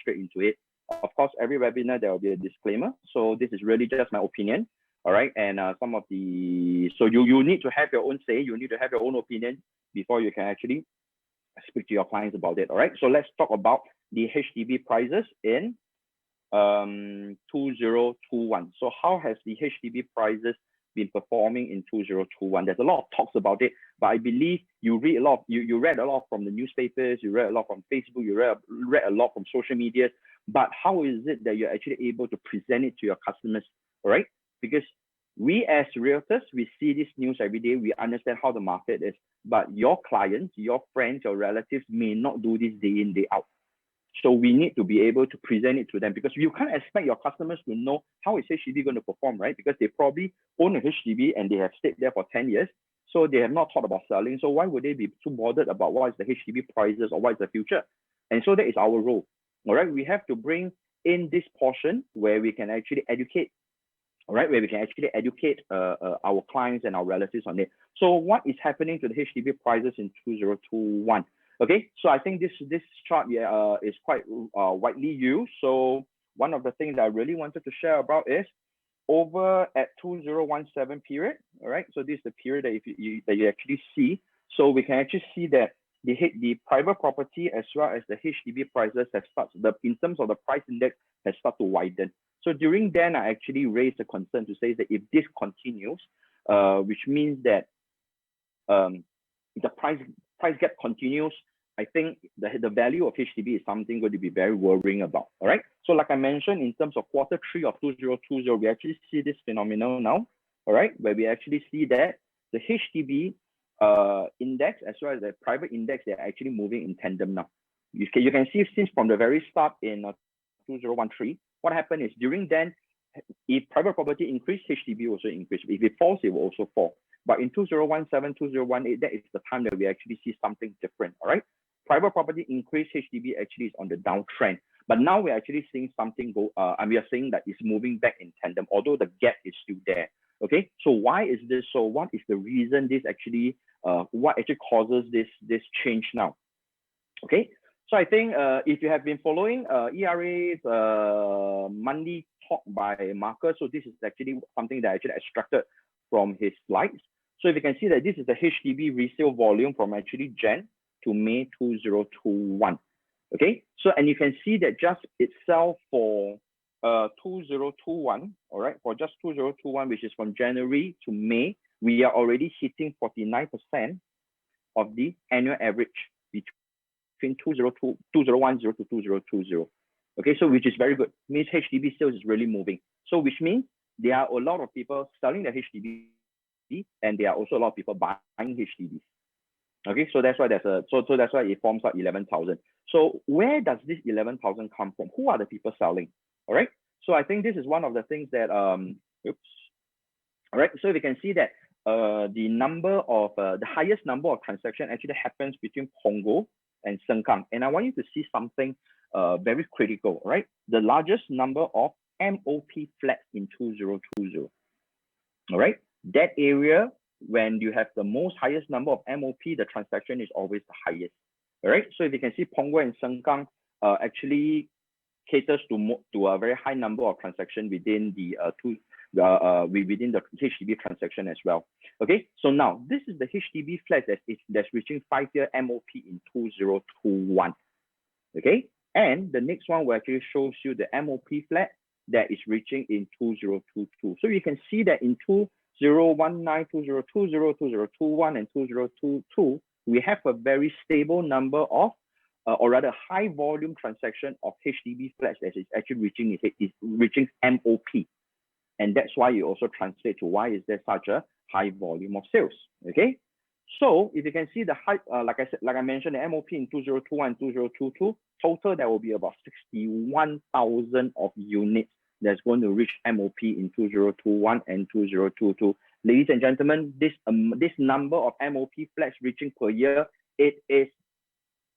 straight into it. Of course, every webinar, there will be a disclaimer. So this is really just my opinion. All right. And some of the, so you need to have your own say. You need to have your own opinion before you can actually speak to your clients about it. All right. So let's talk about the HDB prices in 2021. So how has the HDB prices been performing in 2021? There's a lot of talks about it, but I believe you read a lot. You read a lot from the newspapers, you read a lot from Facebook, you read a lot from social media. But how is it that you're actually able to present it to your customers? All right, because we as realtors, we see this news every day. We understand how the market is, but your clients, your friends, your relatives may not do this day in, day out. So we need to be able to present it to them, because you can't expect your customers to know how is HDB going to perform, right? Because they probably own a HDB and they have stayed there for 10 years. So they have not thought about selling. So why would they be too bothered about what is the HDB prices or what is the future? And so that is our role. All right, we have to bring in this portion where we can actually educate. All right, where we can actually educate our clients and our relatives on it. So what is happening to the HDB prices in 2021? Okay, so I think this chart is quite widely used. So one of the things that I really wanted to share about is over at 2017 period. All right, so this is the period that you actually see. So we can actually see that the private property as well as the HDB prices have started, in terms of the price index, has started to widen. So during then, I actually raised a concern to say that if this continues, which means that the price gap continues, I think the value of HDB is something going to be very worrying about. All right. So like I mentioned, in terms of quarter 3 of 2020, we actually see this phenomenon now. All right, where we actually see that the HDB index as well as the private index, they're actually moving in tandem now. You can see since from the very start in 2013, what happened is during then, if private property increased, HDB also increased. If it falls, it will also fall. But in 2017, 2018, that is the time that we actually see something different. All right, private property increased, HDB actually is on the downtrend. But now we're actually seeing something go. And we are saying that it's moving back in tandem, although the gap is still there. Okay, so why is this so? What is the reason this actually, what actually causes this change now? Okay, so I think if you have been following ERA's monthly talk by Marcus, so this is actually something that I actually extracted from his slides. So if you can see that this is the HDB resale volume from actually Jan to May 2021. Okay, so and you can see that just itself for 2021, all right, for just 2021, which is from January to May, we are already hitting 49% of the annual average between 2010 to 2020. Okay, so which is very good. Means HDB sales is really moving. So which means there are a lot of people selling the HDB, and there are also a lot of people buying HDBs. Okay, so that's why there's a so that's why it forms out 11,000. So where does this 11,000 come from? Who are the people selling? All right. So I think this is one of the things that oops. All right. So we can see that the number of the highest number of transactions actually happens between Punggol and Sengkang. And I want you to see something very critical. Right. The largest number of MOP flats in 2020. All right. That area, when you have the most highest number of MOP, the transaction is always the highest. All right. So if you can see, Punggol and Sengkang actually caters to a very high number of transactions within the within the HDB transaction as well. Okay, so now this is the HDB flat that's reaching 5-year MOP in 2021. Okay, and the next one will actually shows you the MOP flat that is reaching in 2022. So you can see that in 2019, 2020, 2021, and 2022, we have a very stable number of or rather high volume transaction of HDB flats that is actually reaching MOP. And that's why you also translate to why is there such a high volume of sales. Okay. So if you can see the high, like I mentioned, the MOP in 2021 and 2022, total there will be about 61,000 of units that's going to reach MOP in 2021 and 2022. Ladies and gentlemen, this number of MOP flats reaching per year, it is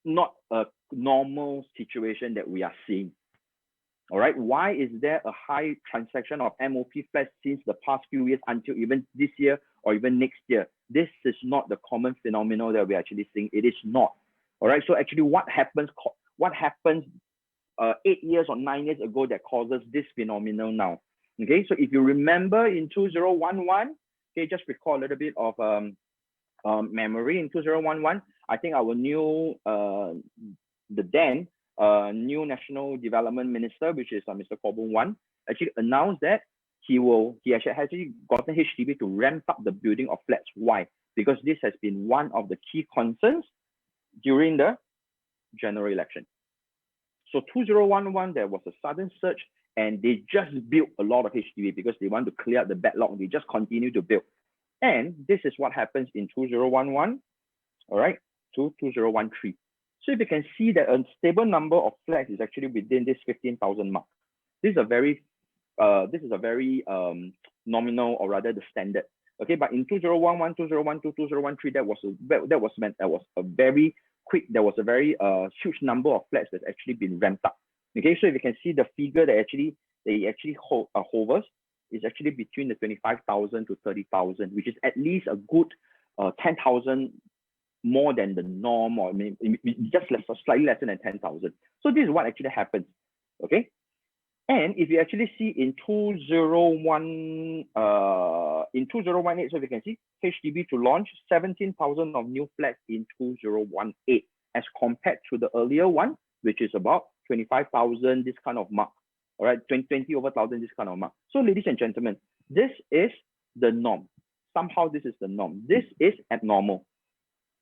not a normal situation that we are seeing. All right, why is there a high transaction of MOP flats since the past few years until even this year or even next year? This is not the common phenomenon that we're actually seeing. It is not. All right, so actually what happens 8 years or 9 years ago that causes this phenomenon now. Okay, so if you remember in 2011, okay, just recall a little bit of memory. In 2011, I think our new, the then new National Development Minister, which is Mr. 𝗨𝗿𝗯𝗏, actually announced that he actually gotten HDB to ramp up the building of flats. Why? Because this has been one of the key concerns during the general election. So 2011, there was a sudden surge and they just built a lot of HDB because they want to clear up the backlog. They just continue to build. And this is what happens in 2011, all right, to 2013. So if you can see that a stable number of flats is actually within this 15,000 mark. This is a very nominal, or rather the standard. Okay, but in 2011, 2012, 2013, that was a very quick, there was a very huge number of flats that's actually been ramped up. Okay, so if you can see the figure that they actually hovers is actually between the 25,000 to 30,000, which is at least a good 10,000 more than the norm, or just slightly less than 10,000. So this is what actually happens. Okay, and if you actually see in 2018, so if you can see HDB to launch 17,000 of new flats in 2018, as compared to the earlier one, which is about 25,000, this kind of mark. All right, 20 over 1,000, this kind of mark. So ladies and gentlemen, this is the norm. Somehow this is the norm. This is abnormal.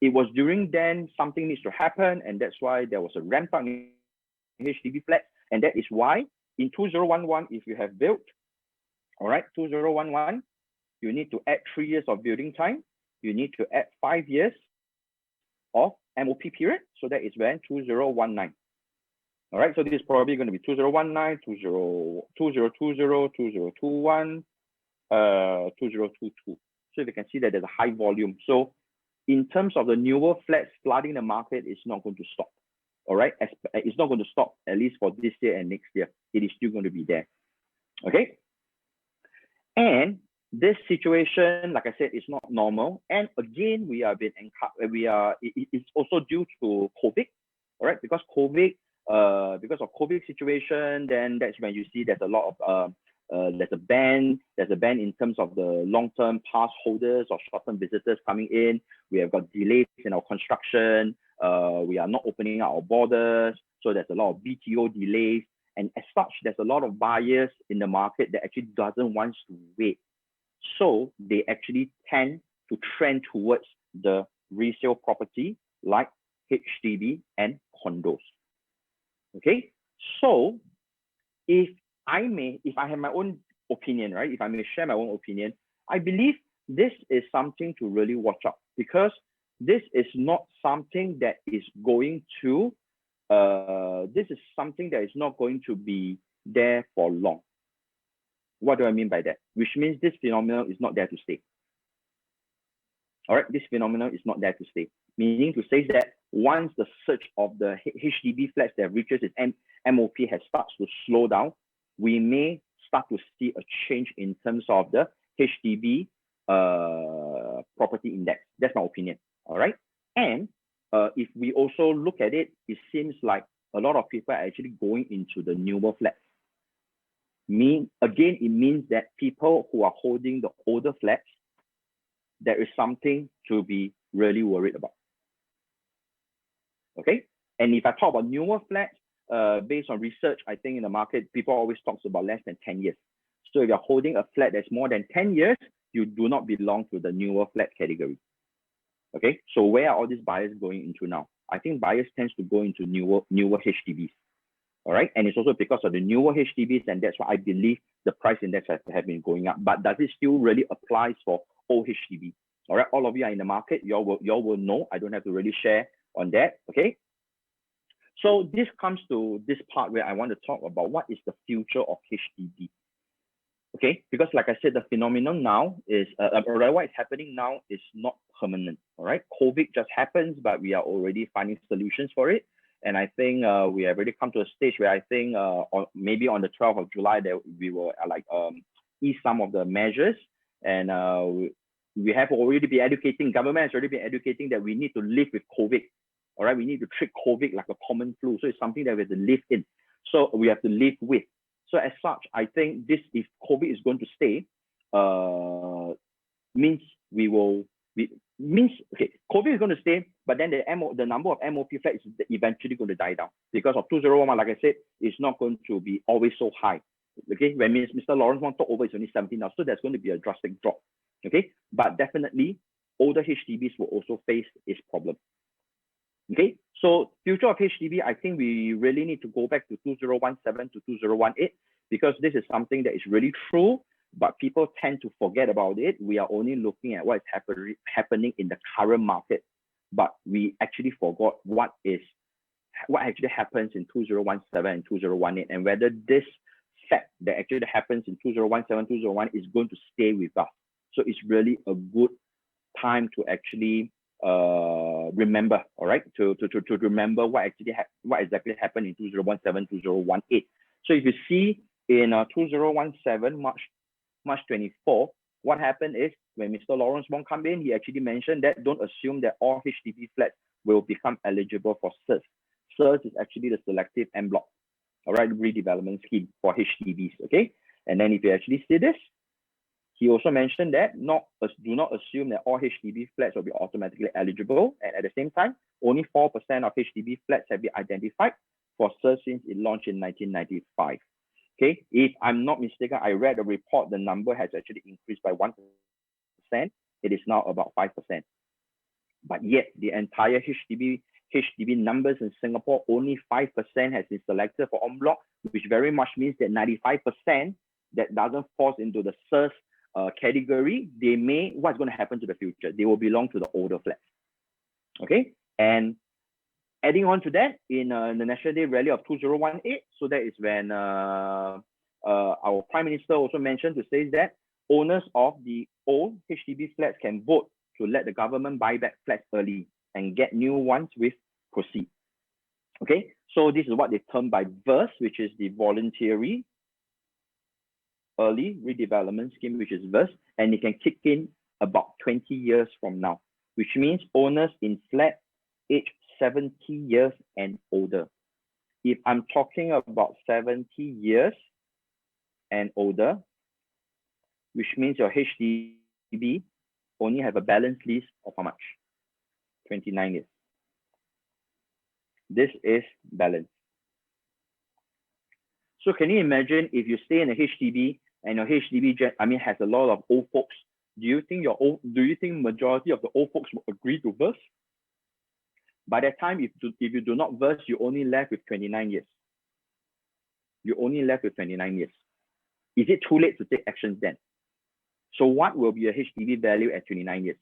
It was during then something needs to happen, and that's why there was a ramp up in HDB flats, and that is why in 2011, if you have built, all right, 2011, you need to add 3 years of building time. You need to add 5 years of MOP period. So that is when 2019. All right, so this is probably going to be 2019, 2020, 2021, 2022. So if you can see that there's a high volume. So in terms of the newer flats flooding the market, it's not going to stop. All right, it's not going to stop, at least for this year and next year. It is still going to be there. Okay, and this situation, like I said, is not normal. And again, it's also due to COVID. All right, because of COVID situation, then that's when you see there's a lot of there's a ban in terms of the long-term pass holders or short-term visitors coming in. We have got delays in our construction. We are not opening our borders, so there's a lot of BTO delays, and as such, there's a lot of buyers in the market that actually doesn't want to wait. So they actually tend to trend towards the resale property like HDB and condos. Okay, so if I have my own opinion, right? If I may share my own opinion, I believe this is something to really watch out, because this is not something that is going to, be there for long. What do I mean by that? Which means this phenomenon is not there to stay. All right, this phenomenon is not there to stay. Meaning to say that once the surge of the HDB flats that reaches its MOP has started to slow down, we may start to see a change in terms of the HDB property index. That's my opinion. All right. And if we also look at it, it seems like a lot of people are actually going into the newer flats. Again, it means that people who are holding the older flats, there is something to be really worried about. Okay. And if I talk about newer flats, based on research, I think in the market, people always talk about less than 10 years. So if you're holding a flat that's more than 10 years, you do not belong to the newer flat category. Okay, so where are all these buyers going into now? I think buyers tend to go into newer HDBs. All right, and it's also because of the newer HDBs, and that's why I believe the price index have been going up. But does it still really apply for old HDB? All right, all of you are in the market, y'all will know. I don't have to really share on that. Okay. So this comes to this part where I want to talk about what is the future of HDB. Okay, because like I said, the phenomenon now is, what is happening now is not permanent. All right, COVID just happens, but we are already finding solutions for it. And I think we have already come to a stage where I think maybe on the 12th of July, that we will ease some of the measures. And we have already been educating, government has already been educating that we need to live with COVID. All right, we need to treat COVID like a common flu. So it's something that we have to live in. So we have to live with. So as such, I think this, if COVID is going to stay, means COVID is going to stay, but then the number of MOP flats is eventually going to die down because of 2011, like I said, it's not going to be always so high. Okay, when Mr. 𝗨𝗏𝗯 took over, it's only 17 now, so there's going to be a drastic drop. Okay, but definitely older HDBs will also face this problem. Okay, so future of HDB, I think we really need to go back to 2017 to 2018 because this is something that is really true, but people tend to forget about it. We are only looking at what is happening in the current market, but we actually forgot what actually happens in 2017 and 2018, and whether this fact that actually happens in 2017, 2001 is going to stay with us. So it's really a good time to actually remember, all right, to remember what exactly happened in 2017, 2018. So if you see in 2017, March 24, what happened is when Mr. 𝗨𝗏𝗯 came in, he actually mentioned that don't assume that all HDB flats will become eligible for 𝗓𝗔. 𝗓𝗔 is actually the selective en bloc, all right, redevelopment scheme for HDBs, okay? And then if you actually see this, he also mentioned that do not assume that all HDB flats will be automatically eligible. And at the same time, only 4% of HDB flats have been identified for 𝗓𝗔 since it launched in 1995. Okay, if I'm not mistaken, I read a report, the number has actually increased by 1%. It is now about 5%. But yet the entire HDB numbers in Singapore, only 5% has been selected for en bloc, which very much means that 95% that doesn't fall into the 𝗓𝗔 category, what's going to happen to the future? They will belong to the older flats. Okay, and adding on to that, in the National Day Rally of 2018, so that is when our Prime Minister also mentioned to say that owners of the old HDB flats can vote to let the government buy back flats early and get new ones with proceeds. Okay, so this is what they term by 𝗑𝗏, which is the voluntary early redevelopment scheme, which is 𝗑𝗏, and it can kick in about 20 years from now, which means owners in flat age 70 years and older. If I'm talking about 70 years and older, which means your HDB only have a balance lease of how much? 29 years. This is balance. So can you imagine if you stay in a HDB and your HDB has a lot of old folks? Do you think majority of the old folks will agree to 𝗑𝗏? By that time, if you do not 𝗑𝗏, you're only left with 29 years. You're only left with 29 years. Is it too late to take actions then? So what will be a HDB value at 29 years?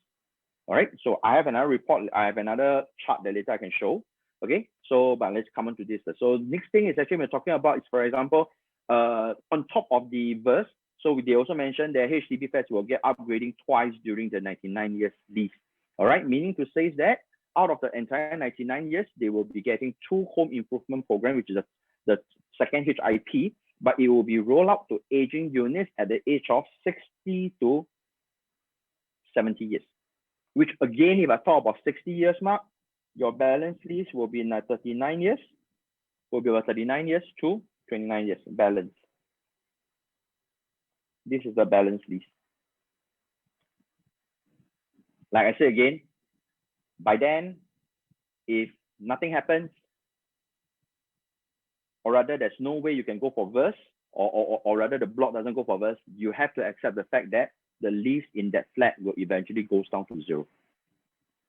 All right, so I have another report. I have another chart that later I can show. Okay, so but let's come on to this. So next thing is actually we're talking about is, for example, on top of the 𝗑𝗏, so they also mentioned that HDB flats will get upgrading twice during the 99 years lease. All right, meaning to say that out of the entire 99 years, they will be getting 2 home improvement program, which is the second HIP, but it will be rolled out to aging units at the age of 60 to 70 years. Which again, if I talk about 60 years mark, your balance lease will be in 39 years, will be about 39 years to 29 years balance. This is the balance lease. Like I said again, by then, if nothing happens, or rather there's no way you can go for 𝗑𝗏, or rather the block doesn't go for 𝗑𝗏, you have to accept the fact that the lease in that flat will eventually goes down to 0.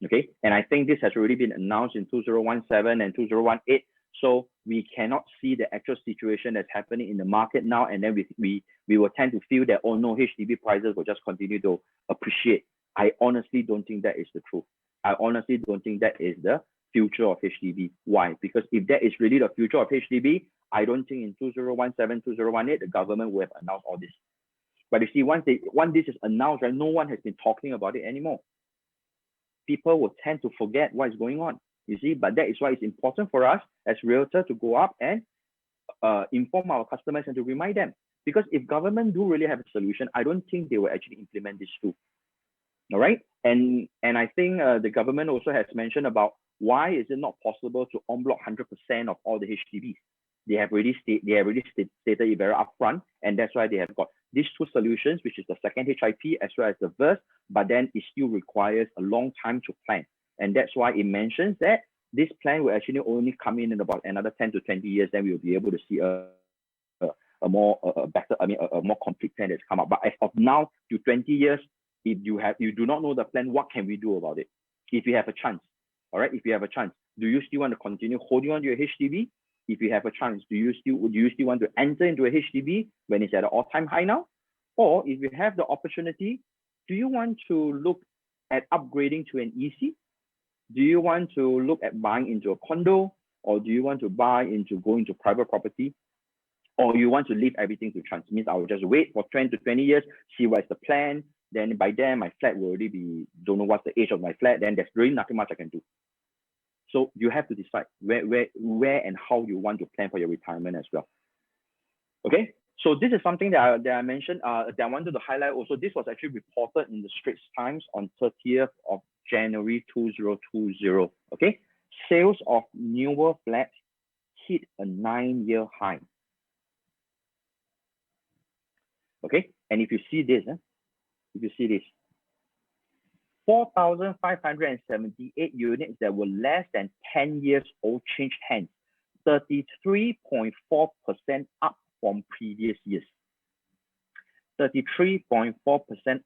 Okay, and I think this has already been announced in 2017 and 2018. So we cannot see the actual situation that's happening in the market now, and then we will tend to feel that, oh no, HDB prices will just continue to appreciate. I honestly don't think that is the truth. I honestly don't think that is the future of HDB. Why? Because if that is really the future of HDB, I don't think in 2017, 2018, the government will have announced all this. But you see, once this is announced, right, no one has been talking about it anymore. People will tend to forget what is going on, you see, but that is why it's important for us as realtors to go up and inform our customers and to remind them. Because if government do really have a solution, I don't think they will actually implement this too. All right, and I think the government also has mentioned about why is it not possible to en bloc 100% of all the HDBs. They have already stated it very upfront, and that's why they have got these two solutions, which is the second HIP as well as the 𝗏𝗏, but then it still requires a long time to plan. And that's why it mentions that this plan will actually only come in about another 10 to 20 years, then we'll be able to see a more complete plan that's come up. But as of now, to 20 years, if you do not know the plan, what can we do about it? If you have a chance, all right, if you have a chance, do you still want to continue holding on to your HDB? If you have a chance, do you still want to enter into a HDB when it's at an all-time high now? Or if you have the opportunity, do you want to look at upgrading to an EC? Do you want to look at buying into a condo? Or do you want to go into private property? Or you want to leave everything to chance? Means I will just wait for 10 to 20 years, see what's the plan. Then by then my flat will already be, don't know what's the age of my flat, then there's really nothing much I can do. So you have to decide where and how you want to plan for your retirement as well. Okay, so this is something that I mentioned that I wanted to highlight also. This was actually reported in the Straits Times on 30th of January 2020. Okay, sales of newer flats hit a 9-year high. Okay, and if you see this, 4,578 units that were less than 10 years old changed hands, 33.4% up from previous years. 33.4%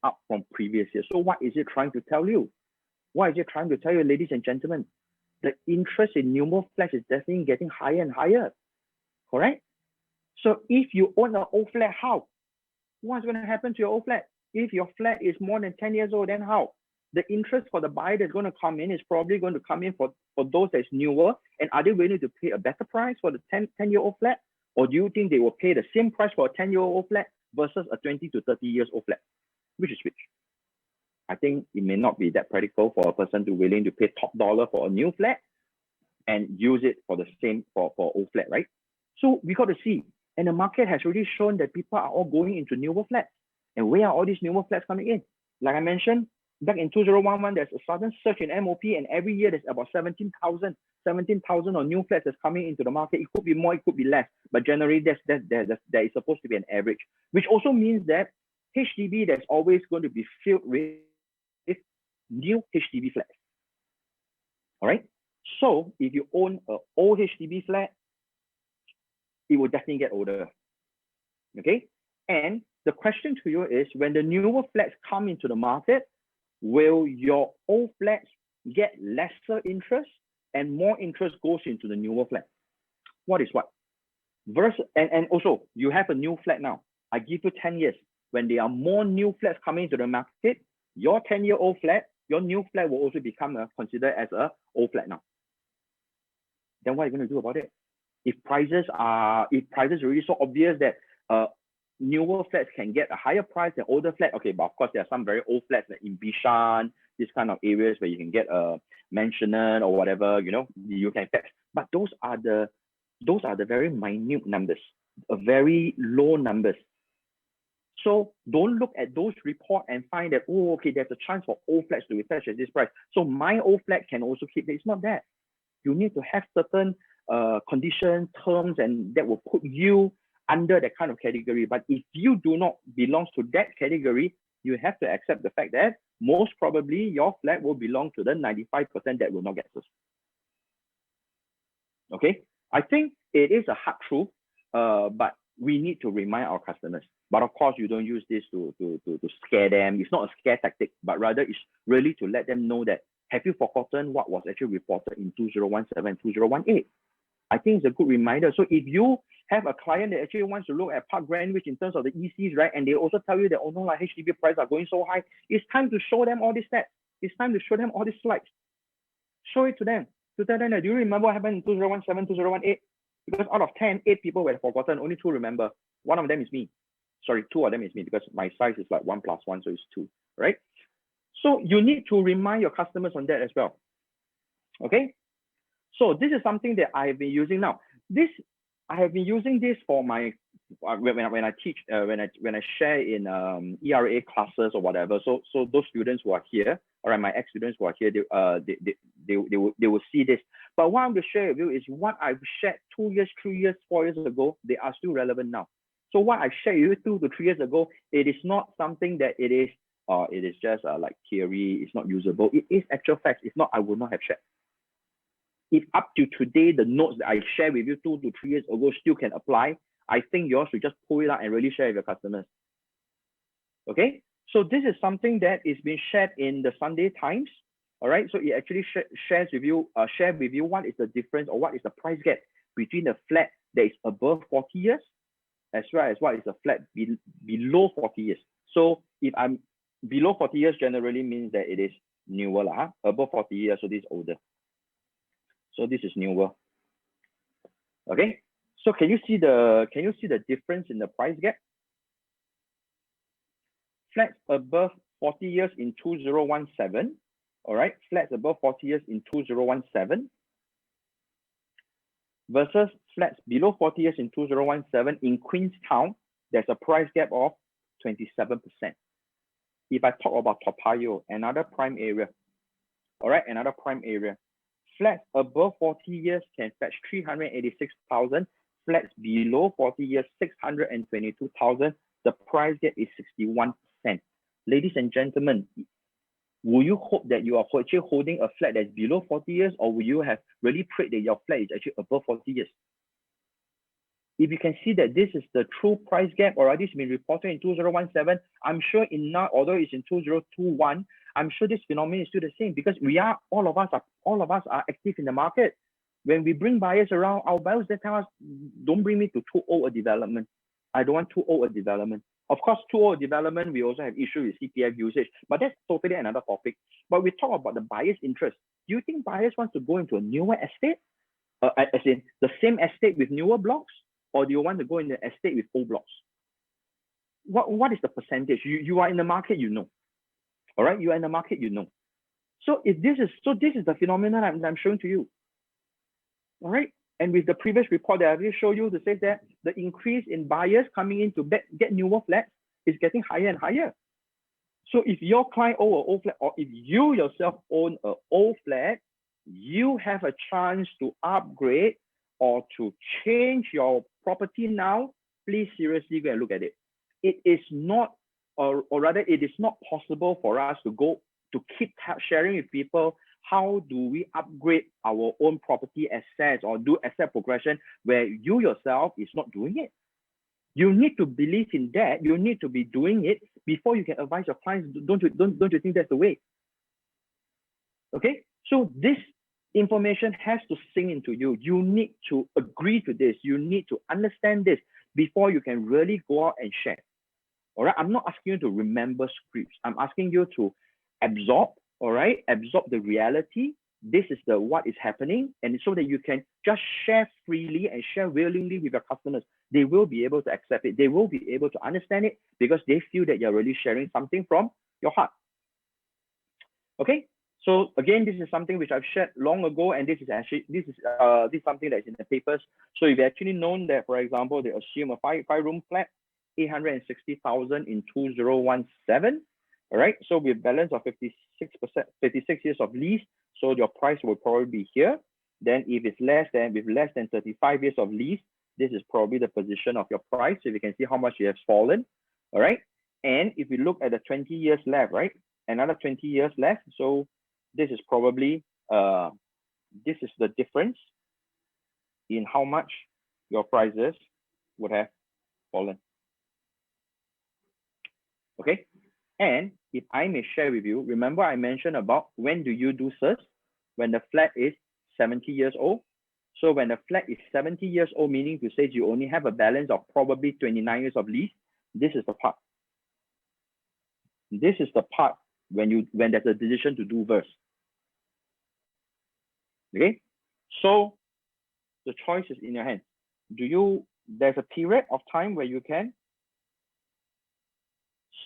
up from previous years. So what is it trying to tell you? What is it trying to tell you, ladies and gentlemen? The interest in newer flats is definitely getting higher and higher, correct? So if you own an old flat, how? What's going to happen to your old flat? If your flat is more than 10 years old, then how? The interest for the buyer that's going to come in is probably going to come in for those that's newer. And are they willing to pay a better price for the 10-year-old flat? Or do you think they will pay the same price for a 10-year-old flat versus a 20 to 30 years old flat? Which is which? I think it may not be that practical for a person to willing to pay top dollar for a new flat and use it for the same for old flat, right? So we got to see. And the market has already shown that people are all going into newer flats. And where are all these newer flats coming in? Like I mentioned, back in 2011, there's a sudden surge in MOP, and every year there's about 17,000 of new flats that's coming into the market. It could be more, it could be less, but generally there is supposed to be an average, which also means that HDB, there's always going to be filled with new HDB flats. All right. So if you own an old HDB flat, it will definitely get older. Okay. And the question to you is, when the newer flats come into the market, will your old flats get lesser interest and more interest goes into the newer flat? What is what? And also, you have a new flat now. I give you 10 years. When there are more new flats coming into the market, your 10-year-old flat, your new flat will also become considered as an old flat now. Then what are you going to do about it? If prices are really so obvious that newer flats can get a higher price than older flats, okay, but of course there are some very old flats like in Bishan, this kind of areas where you can get a mansionette or whatever, you know, you can fetch. But those are the very minute numbers, very low numbers. So don't look at those reports and find that, oh, okay, there's a chance for old flats to be fetched at this price, so my old flat can also keep it. It's not that. You need to have certain conditions, terms, and that will put you under that kind of category. But if you do not belong to that category, you have to accept the fact that most probably your flat will belong to the 95% that will not get this. Okay, I think it is a hard truth, but we need to remind our customers. But of course, you don't use this to scare them. It's not a scare tactic, but rather it's really to let them know that, have you forgotten what was actually reported in 2017, 2018? I think it's a good reminder. So if you have a client that actually wants to look at Parc Greenwich in terms of the ECs, right, and they also tell you that, oh no, like HDB prices are going so high, it's time to show them all these stats. It's time to show them all these slides. Show it to them. To tell them, do you remember what happened in 2017, 2018? Because out of 10, 8 people were forgotten, only 2 remember. One of them is me. Sorry, 2 of them is me, because my size is like 1 + 1, so it's 2, right? So you need to remind your customers on that as well. Okay? So this is something that I have been using now. I have been using this for my when I teach, when I share in ERA classes or whatever. So those students who are here, all right, my ex-students who are here, they will see this. But what I'm going to share with you is what I've shared 2 years, 3 years, 4 years ago, they are still relevant now. So what I shared with you 2 to 3 years ago, it is not something that it is just like theory, it's not usable. It is actual facts. If not, I would not have shared. If up to today, the notes that I shared with you 2 to 3 years ago still can apply, I think you should just pull it out and really share with your customers. Okay, so this is something that is being shared in the Sunday Times. All right, so it actually shares with you, share with you what is the difference or what is the price gap between a flat that is above 40 years as well as what is a flat below 40 years. So if I'm below 40 years, generally means that it is newer, above 40 years, so this is older. So this is newer. Okay, so can you see the difference in the price gap? Flats above 40 years in 2017. All right, flats above 40 years in 2017 versus flats below 40 years in 2017 in Queenstown, there's a price gap of 27%. If I talk about 𝗨𝗿𝗯𝗏, another prime area, all right, another prime area, flats above 40 years can fetch 386,000, flats below 40 years 622,000. The price gap is 61%. Ladies and gentlemen, will you hope that you are actually holding a flat that's below 40 years, or will you have really prayed that your flat is actually above 40 years? If you can see that this is the true price gap already been reported in 2017, I'm sure in now, although it's in 2021, I'm sure this phenomenon is still the same because all of us are active in the market. When we bring buyers around, our buyers they tell us, don't bring me to too old a development. I don't want too old a development. Of course, too old development, we also have issues with CPF usage, but that's totally another topic. But we talk about the buyer's interest. Do you think buyers want to go into a newer estate, as in the same estate with newer blocks, or do you want to go in the estate with old blocks? What is the percentage? You are in the market, you know. All right, you are in the market, you know. So this is the phenomenon I'm showing to you. All right. And with the previous report that I will show you to say that the increase in buyers coming in to get newer flats is getting higher and higher. So if your client own an old flat, or if you yourself own an old flat, you have a chance to upgrade or to change your property now. Please seriously go and look at it. It is not, or rather, it is not possible for us to keep sharing with people how do we upgrade our own property assets or do asset progression where you yourself is not doing it. You need to believe in that. You need to be doing it before you can advise your clients. Don't you think that's the way? Okay, so this information has to sink into you. You need to agree to this. You need to understand this before you can really go out and share. All right, I'm not asking you to remember scripts. I'm asking you to absorb. All right, absorb the reality. This is what is happening, and so that you can just share freely and share willingly with your customers. They will be able to accept it. They will be able to understand it because they feel that you're really sharing something from your heart. Okay, so again, this is something which I've shared long ago, and this is something that's in the papers. So you've actually known that, for example, they assume a five-room flat, 860,000 in 2017. All right, so with balance of 56 years of lease, so your price will probably be here. Then if it's less than 35 years of lease, this is probably the position of your price. So you can see how much it has fallen. All right, and if you look at the 20 years left, right, another 20 years left. So this is probably this is the difference in how much your prices would have fallen. Okay. And if I may share with you, remember I mentioned about when do you do search? When the flat is 70 years old. So when the flat is 70 years old, meaning to say you only have a balance of probably 29 years of lease, this is the part. This is the part when there's a decision to do verse. Okay, so the choice is in your hands. There's a period of time where you can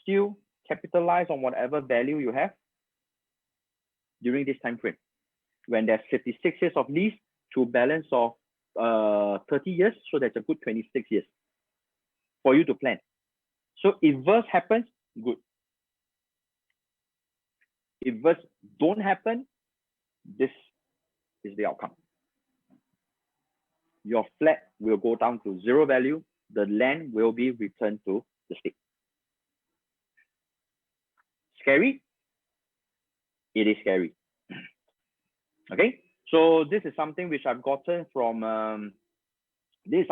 still capitalize on whatever value you have during this time frame. When there's 56 years of lease to balance of 30 years, so that's a good 26 years for you to plan. So if verse happens, good. If verse don't happen, this is the outcome. your flat will go down to zero value. The land will be returned to the state. Scary? It is scary. Okay, so this is something which I've gotten from Nicholas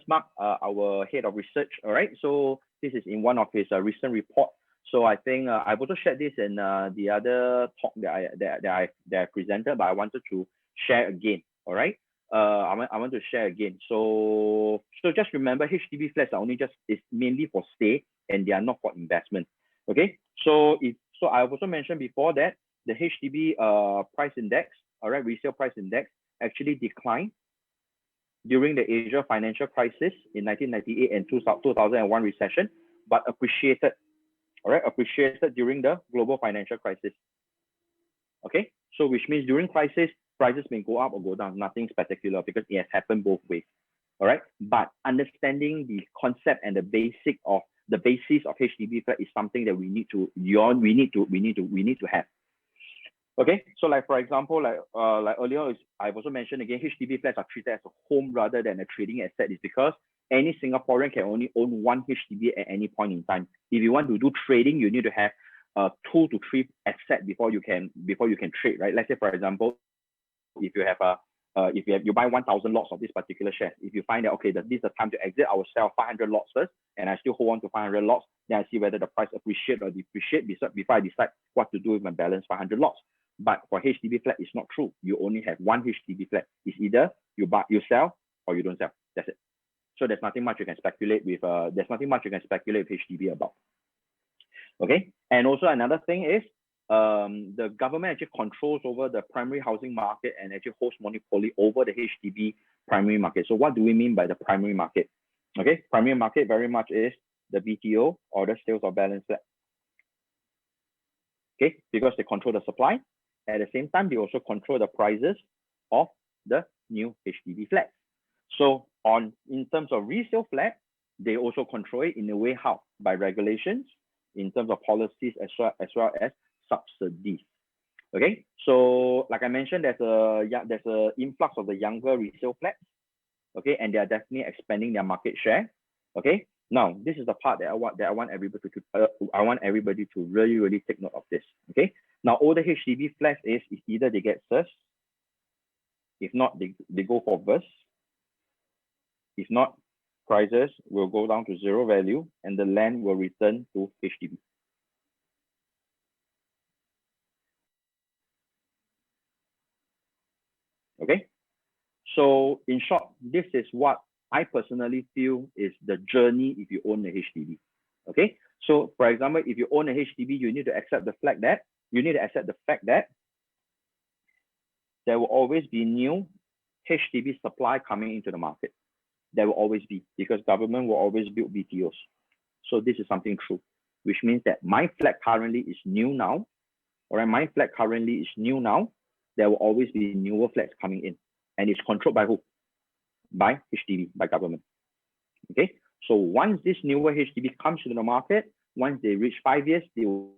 Mark, our head of research. All right, so this is in one of his recent report. So I think I've also shared this in the other talk that I presented, but I wanted to share again. All right, I want to share again. So just remember, HDB flats are is mainly for stay, and they are not for investment. Okay, so I also mentioned before that the HDB price index, all right, resale price index actually declined during the Asia financial crisis in 1998 and 2001 recession, but appreciated, all right, appreciated during the global financial crisis. Okay, so which means during crisis, prices may go up or go down, nothing spectacular because it has happened both ways. All right, but understanding the concept and the basis of HDB flat is something that we need to have. Okay, so like for example, like earlier, I've also mentioned again, HDB flats are treated as a home rather than a trading asset. Is because any Singaporean can only own one HDB at any point in time. If you want to do trading, you need to have 2 to 3 assets before you can trade, right? Let's say for example, if you have you buy 1,000 lots of this particular share, if you find that okay, this is the time to exit, I will sell 500 lots first, and I still hold on to 500 lots. Then I see whether the price appreciate or depreciate before I decide what to do with my balance 500 lots. But for HDB flat, it's not true. You only have one HDB flat. It's either you sell, or you don't sell. That's it. So there's nothing much you can speculate with. HDB about. Okay. And also another thing is, the government actually controls over the primary housing market and actually holds monopoly over the HDB primary market. So what do we mean by the primary market? Okay, primary market very much is the BTO or the sales of balance flat. Okay, because they control the supply. At the same time, they also control the prices of the new HDB flats. So in terms of resale flat, they also control it in a way how? By regulations, in terms of policies as well as subsidies. Okay, so like I mentioned, there's a influx of the younger resale flats. Okay, and they are definitely expanding their market share. Okay, now this is the part that I want everybody to really take note of this. Okay, now older HDB flats is either they get CERS, if not they go for VERS. If not, prices will go down to zero value and the land will return to HDB. Okay, so in short, this is what I personally feel is the journey if you own a HDB. Okay, so for example, if you own a HDB, you need to accept the fact that there will always be new HDB supply coming into the market. There will always be, because government will always build BTOs. So this is something true, which means that my flat currently is new now. All right, my flat currently is new now. There will always be newer flats coming in, and it's controlled by who? By HDB, by government. Okay, so once this newer HDB comes to the market, once they reach 5 years, they will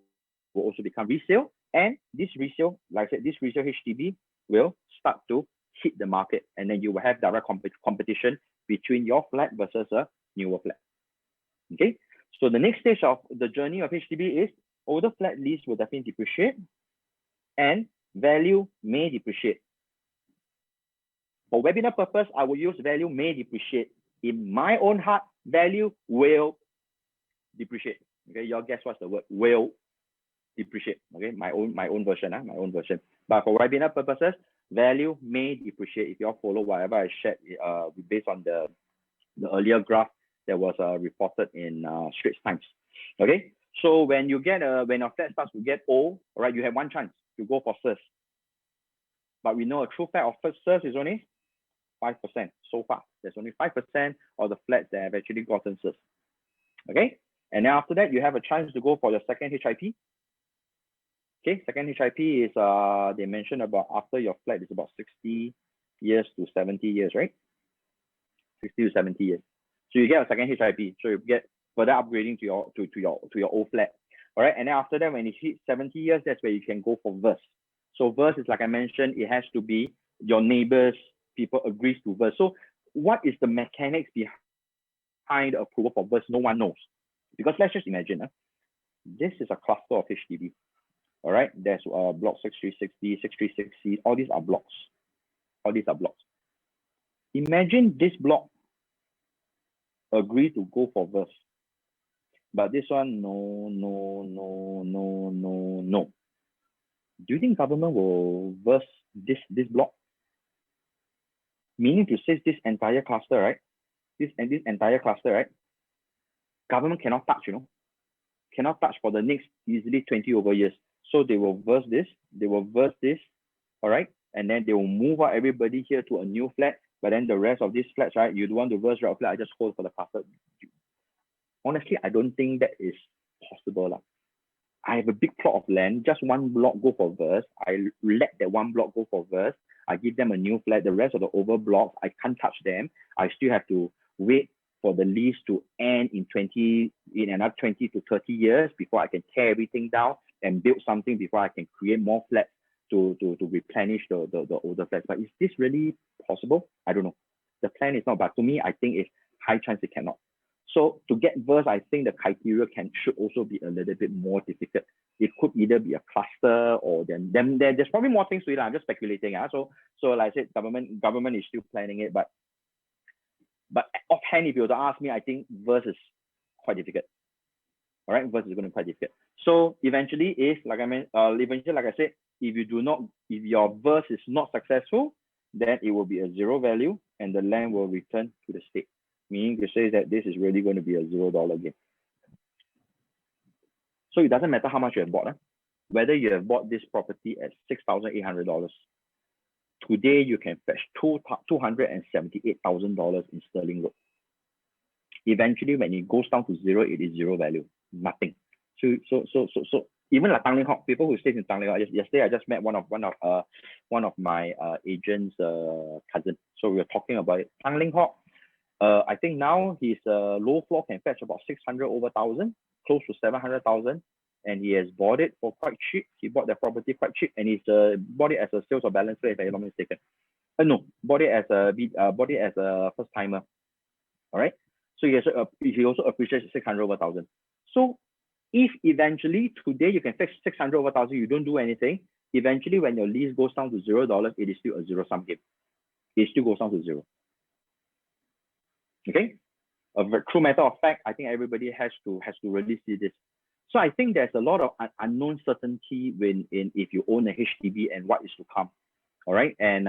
also become resale, and this resale, like I said, this resale HDB will start to hit the market, and then you will have direct competition between your flat versus a newer flat. Okay, so the next stage of the journey of HDB is older flat lease will definitely depreciate, and value may depreciate. For webinar purpose, I will use value may depreciate. In my own heart, value will depreciate. Okay, y'all guess what's the word? Will depreciate. Okay, my own version, my own version. But for webinar purposes, value may depreciate. If you all follow whatever I shared based on the earlier graph that was reported in Straits Times. Okay, so when you get when your flat starts to get old, all right, you have one chance to go for CERS. But we know a true fact of CERS is only 5% so far. There's only 5% of the flats that have actually gotten CERS. Okay, and then after that, you have a chance to go for your second HIP. Okay, second HIP is they mentioned about after your flat is about 60 years to 70 years, right? 60 to 70 years. So you get a second HIP. So you get further upgrading to your old flat. All right, and then after that, when it hits 70 years, that's where you can go for VERS. So VERS is, like I mentioned, it has to be your neighbors, people agrees to 𝗏. So what is the mechanics behind the approval for 𝗏? No one knows. Because let's just imagine, this is a cluster of HDB. All right, there's block 636D, 636C, all these are blocks. All these are blocks. Imagine this block agree to go for 𝗏. But this one, no. Do you think government will 𝗏 this block? Meaning to say this entire cluster, right? This entire cluster, right? Government cannot touch, cannot touch for the next easily 20 over years. So they will 𝗏 this, they will 𝗏 this, all right? And then they will move out everybody here to a new flat. But then the rest of these flats, right? You don't want to 𝗏 right flat, I just hold for the cluster. Honestly, I don't think that is possible. I have a big plot of land, just one block go for 𝗏. I let that one block go for 𝗏. I give them a new flat. The rest of the over blocks, I can't touch them. I still have to wait for the lease to end in another 20 to 30 years before I can tear everything down and build something before I can create more flats to replenish the older flats. But is this really possible? I don't know. The plan is not, but to me, I think it's high chance it cannot. So to get 𝗏, I think the criteria should also be a little bit more difficult. It could either be a cluster or then there's probably more things to it. I'm just speculating. So like I said, government is still planning it, but offhand, if you were to ask me, I think 𝗏 is quite difficult. All right, 𝗏 is going to be quite difficult. So eventually, like I said, if your 𝗏 is not successful, then it will be a zero value and the land will return to the state. Meaning to say that this is really going to be a $0 gain. So it doesn't matter how much you have bought. Whether you have bought this property at $6,800, today you can fetch $278,000 in Sterling Road. Eventually, when it goes down to zero, it is zero value, nothing. So even like 𝗨𝗏𝗏𝗏, people who stay in 𝗨𝗏𝗏𝗏, yesterday I just met one of my agent's cousin. So we were talking about it. 𝗨𝗏𝗏𝗏. I think now his low floor can fetch about 600 over 1,000, close to 700,000, and he has bought it for quite cheap. He bought the property quite cheap, and he's bought it as a sales or balance rate, if I'm not mistaken. No, bought it as a first timer. All right. So he also appreciates 600 over 1,000. So if eventually today you can fetch 600 over 1,000, you don't do anything. Eventually, when your lease goes down to $0, it is still a zero sum game. It still goes down to zero. Okay, a true matter of fact, I think everybody has to really see this. So I think there's a lot of unknown certainty if you own a HDB and what is to come. All right, and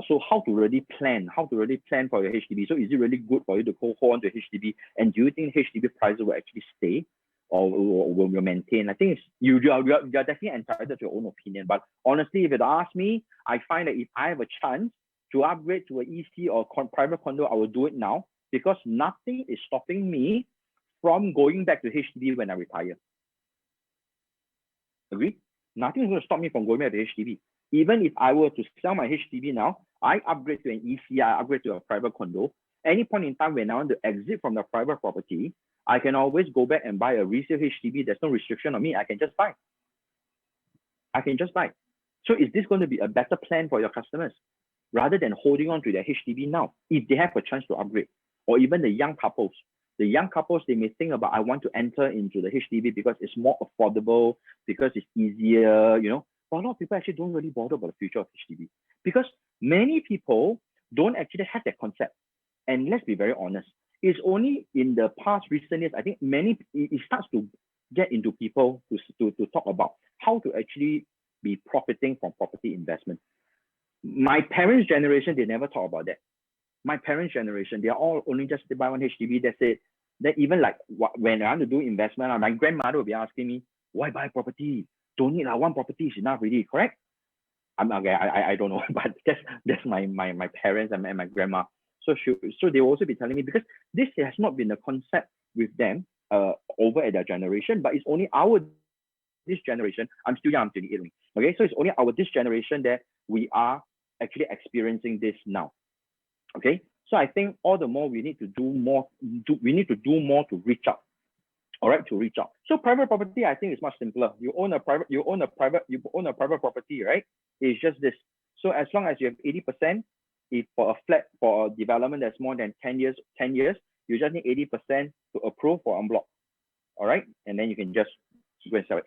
so how to really plan for your HDB. So is it really good for you to hold on to HDB? And do you think HDB prices will actually stay or will maintain? I think you're definitely entitled to your own opinion. But honestly, if it asks me, I find that if I have a chance to upgrade to an EC or private condo, I will do it now because nothing is stopping me from going back to HDB when I retire. Agree? Nothing is going to stop me from going back to HDB. Even if I were to sell my HDB now, I upgrade to an EC, I upgrade to a private condo. Any point in time when I want to exit from the private property, I can always go back and buy a resale HDB. There's no restriction on me. I can just buy. So is this going to be a better plan for your customers? Rather than holding on to their HDB now, if they have a chance to upgrade, or even the young couples. The young couples, they may think about, I want to enter into the HDB because it's more affordable, because it's easier, But a lot of people actually don't really bother about the future of HDB because many people don't actually have that concept. And let's be very honest, it's only in the past recent years, I think it starts to get into people to talk about how to actually be profiting from property investment. My parents' generation, they never talk about that. My parents' generation, they are all only just to buy one HDB. That's it. That even like when I want to do investment, my grandmother will be asking me, why buy property? Don't need one property is enough really, correct? I don't know, but that's my parents and my grandma. So they will also be telling me because this has not been a concept with them over at their generation, but it's only this generation. I'm still young, I'm 28. Okay, so it's only this generation that we are actually experiencing this now. Okay, so I think all the more we need to do more. We need to do more to reach out. All right, to reach out. So private property, I think is much simpler. You own a private property, right? It's just this. So as long as you have 80%, if for a flat, for a development that's more than 10 years, you just need 80% to approve for en bloc. All right, and then you can just go and sell it.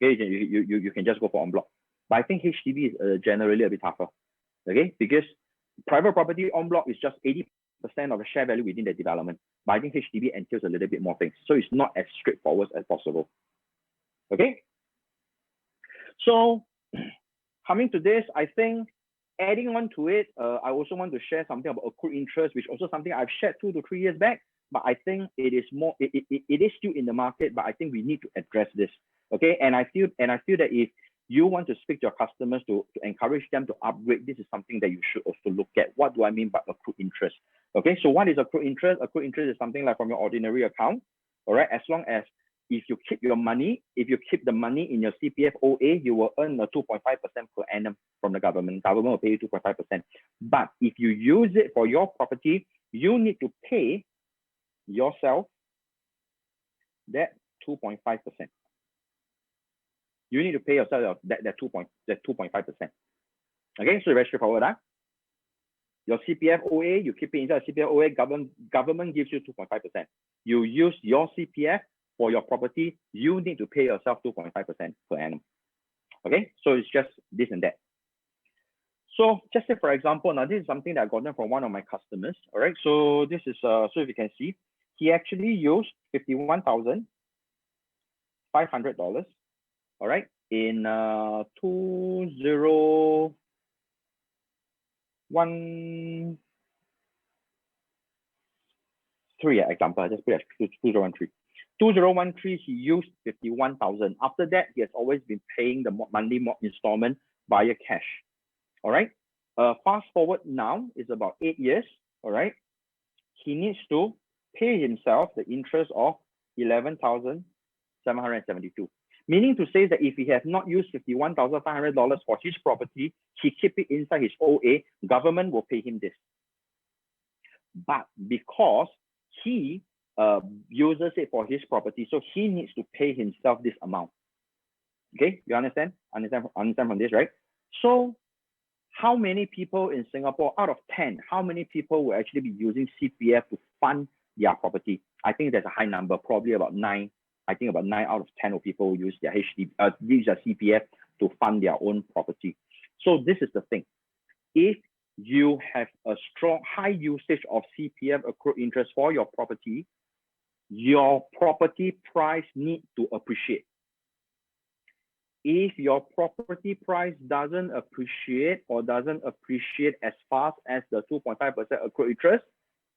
Okay, you can just go for en bloc. But I think HDB is generally a bit tougher. Okay, because private property en bloc is just 80% of the share value within the development. But I think HDB entails a little bit more things. So it's not as straightforward as possible. Okay. So coming to this, I think adding on to it, I also want to share something about accrued interest, which also something I've shared 2 to 3 years back. But I think it is more, it is still in the market, but I think we need to address this. Okay. And I feel that if you want to speak to your customers to encourage them to upgrade, this is something that you should also look at. What do I mean by accrued interest? Okay, so what is accrued interest? Accrued interest is something like from your ordinary account. All right, as long as if you keep your money, if you keep the money in your CPF OA, you will earn a 2.5% per annum from the government. Government will pay you 2.5%. But if you use it for your property, you need to pay yourself that 2.5%. You need to pay yourself that 2.5%. Okay, so very straightforward. Your CPF OA, you keep it inside CPF OA, government gives you 2.5%. You use your CPF for your property, you need to pay yourself 2.5% per annum. Okay, so it's just this and that. So just say for example, now this is something that I got from one of my customers. All right, so this is so if you can see, he actually used $51,500. All right, in 2013 example, I just put it as 2013. 2013, he used 51,000. After that, he has always been paying the monthly installment via cash. All right. Fast forward now is about 8 years. All right. He needs to pay himself the interest of 11,772. Meaning to say that if he has not used $51,500 for his property, he keep it inside his OA, government will pay him this. But because he uses it for his property, so he needs to pay himself this amount. Okay, you understand? Understand from this, right? So how many people in Singapore, out of 10, how many people will actually be using CPF to fund their property? I think there's a high number, probably about 9. I think about 9 out of 10 of people use their CPF to fund their own property. So this is the thing. If you have a strong high usage of CPF accrued interest for your property price needs to appreciate. If your property price doesn't appreciate as fast as the 2.5% accrued interest,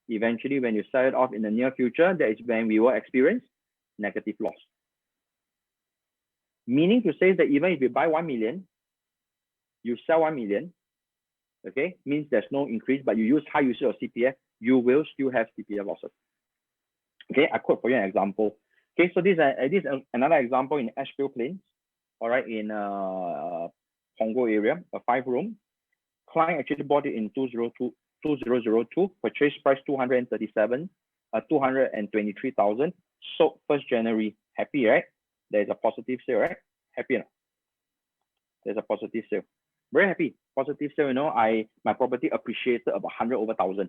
eventually when you sell it off in the near future, that is when we will experience negative loss. Meaning to say that even if you buy 1 million, you sell 1 million, okay, means there's no increase, but you use high usage of CPF, you will still have CPF losses. Okay, I quote for you an example. Okay, so this is another example in 𝗨𝗿𝗶𝗰𝗵, all right, in Punggol area, a 5-room. Client actually bought it in 2002, purchase price 223,000, sold 1st January. Happy, right? There's a positive sale, right? Happy, no? There's a positive sale. Very happy. Positive sale, you know, my property appreciated about 100 over 1,000.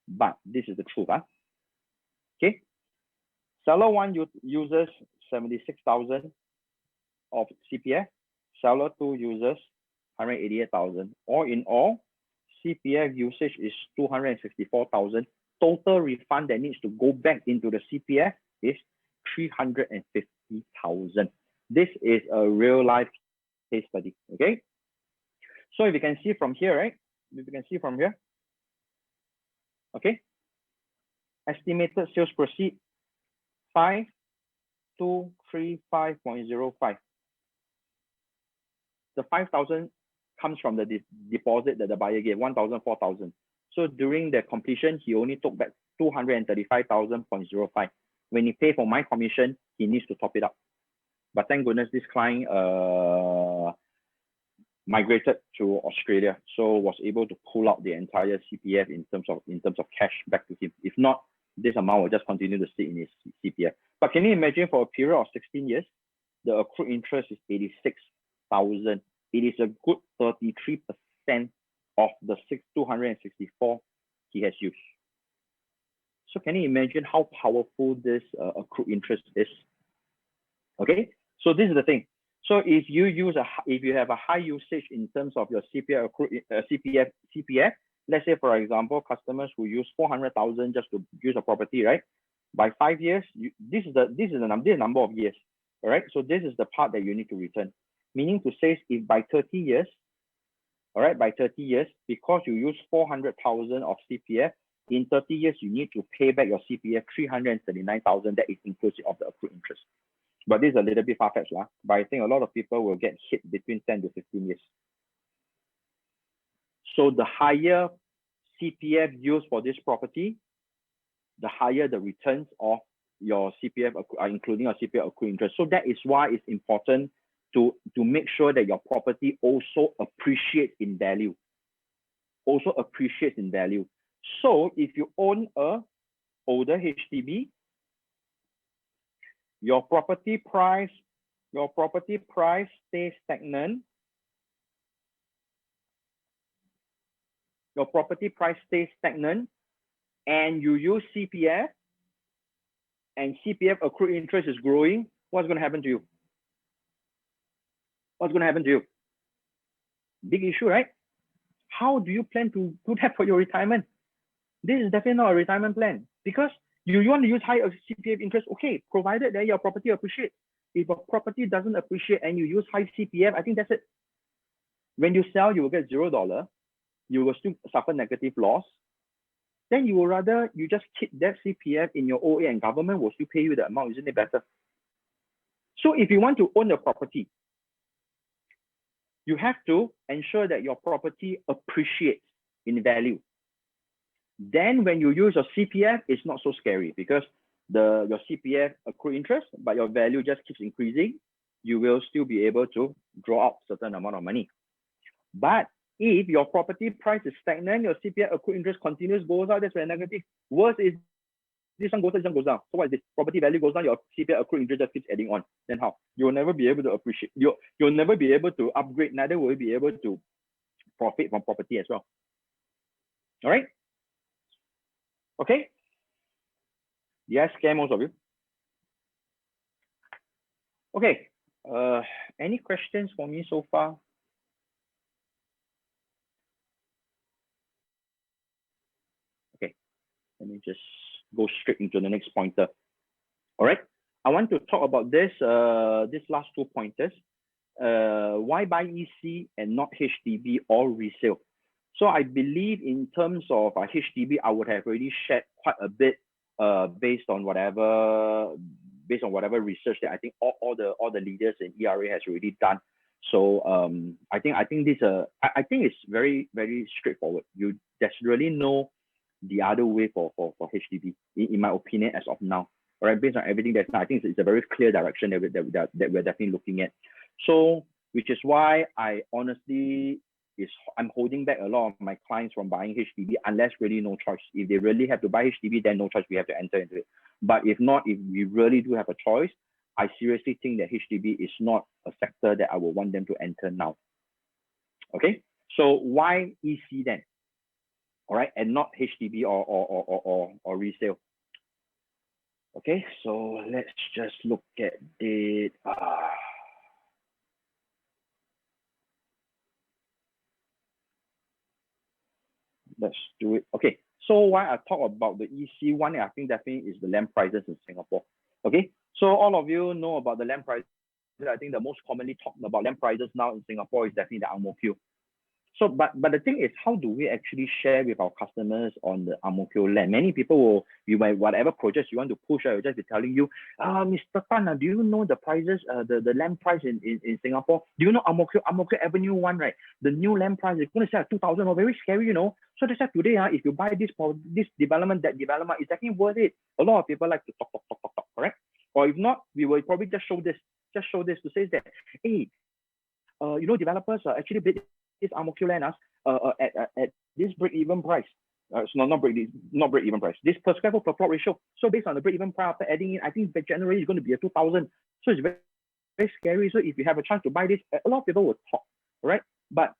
But this is the truth, huh? Okay. Seller 1 uses 76,000 of CPF. Seller 2 uses 188,000. All in all, CPF usage is 264,000. Total refund that needs to go back into the CPF is 350,000. This is a real life case study. Okay. So if you can see from here, right? If you can see from here, okay. Estimated sales proceed 5,235.05. The 5,000 comes from the deposit that the buyer gave, 1,000, 4,000. So during the completion, he only took back 235,000.05. When he paid for my commission, he needs to top it up. But thank goodness this client migrated to Australia, so was able to pull out the entire CPF in terms of cash back to him. If not, this amount will just continue to sit in his CPF. But can you imagine for a period of 16 years, the accrued interest is 86,000. It is a good 33% of the 264 he has used. So can you imagine how powerful this accrued interest is? Okay, so this is the thing. So if you have a high usage in terms of your CPF, let's say for example, customers who use 400,000 just to use a property, right? By 5 years, this is the number of years, all right? So this is the part that you need to return. Meaning to say, if by 30 years, all right, by 30 years, because you use 400,000 of CPF, in 30 years, you need to pay back your CPF 339,000. That is inclusive of the accrued interest. But this is a little bit far-fetched, but I think a lot of people will get hit between 10 to 15 years. So the higher CPF used for this property, the higher the returns of your CPF, including your CPF accrued interest. So that is why it's important to make sure that your property also appreciates in value. Also appreciates in value. So if you own a older HDB, your property price stays stagnant. Your property price stays stagnant, and you use CPF, and CPF accrued interest is growing. What's going to happen to you? What's going to happen to you? Big issue, right? How do you plan to do that for your retirement? This is definitely not a retirement plan, because you want to use high CPF interest, okay, provided that your property appreciates. If a property doesn't appreciate and you use high CPF, I think that's it. When you sell, you will get $0. You will still suffer negative loss. Then you will rather, you just keep that CPF in your OA and government will still pay you the amount. Isn't it better? So if you want to own a property, you have to ensure that your property appreciates in value. Then when you use your CPF, it's not so scary, because your CPF accrued interest, but your value just keeps increasing. You will still be able to draw out certain amount of money. But if your property price is stagnant, your CPF accrued interest continues, goes out, that's very negative. Worse is this one goes down, this one goes down. So what is this? Property value goes down, your CPF accrued interest just keeps adding on. Then how? You'll never be able to appreciate. You'll never be able to upgrade, neither will you be able to profit from property as well. All right? Okay? Did I scare most of you? Okay. Any questions for me so far? Okay. Let me just go straight into the next pointer. All right. I want to talk about this last 2 pointers. Why buy EC and not HDB or resale? So I believe in terms of HDB, I would have already shared quite a bit based on whatever research that I think all the leaders in ERA has already done. So I think it's very, very straightforward. There's really no the other way for HDB, in my opinion, as of now. All right, based on everything that's now, I think it's a very clear direction that we're definitely looking at. So, which is why I honestly I'm holding back a lot of my clients from buying HDB unless really no choice. If they really have to buy HDB, then no choice, we have to enter into it. But if not, if we really do have a choice, I seriously think that HDB is not a sector that I would want them to enter now. Okay, so why EC then? All right, and not HDB or resale. Okay, so let's just look at it. Let's do it. Okay, so why I talk about the EC one, I think definitely is the land prices in Singapore. Okay, so all of you know about the land prices. I think the most commonly talked about land prices now in Singapore is definitely the 𝗚𝗿𝗄𝗏. So, but the thing is, how do we actually share with our customers on the 𝗚𝗿𝗄𝗏 land? Many people will, whatever projects you want to push, I will just be telling you, Mr. Tan, do you know the prices, the land price in Singapore? Do you know 𝗚𝗿𝗄𝗏 Avenue 1, right? The new land price is going to sell at 2,000, very scary, you know. So that's why today, if you buy this development, that development, it's actually worth it. A lot of people like to talk, correct? Or if not, we will probably just show this to say that, hey, you know, developers actually bid this 𝗚𝗿𝗄𝗏 land at this break-even price. It's not break-even price. This per square foot per plot ratio. So based on the break-even price, after adding in, I think by January is going to be a 2,000. So it's very, very scary. So if you have a chance to buy this, a lot of people will talk, right? But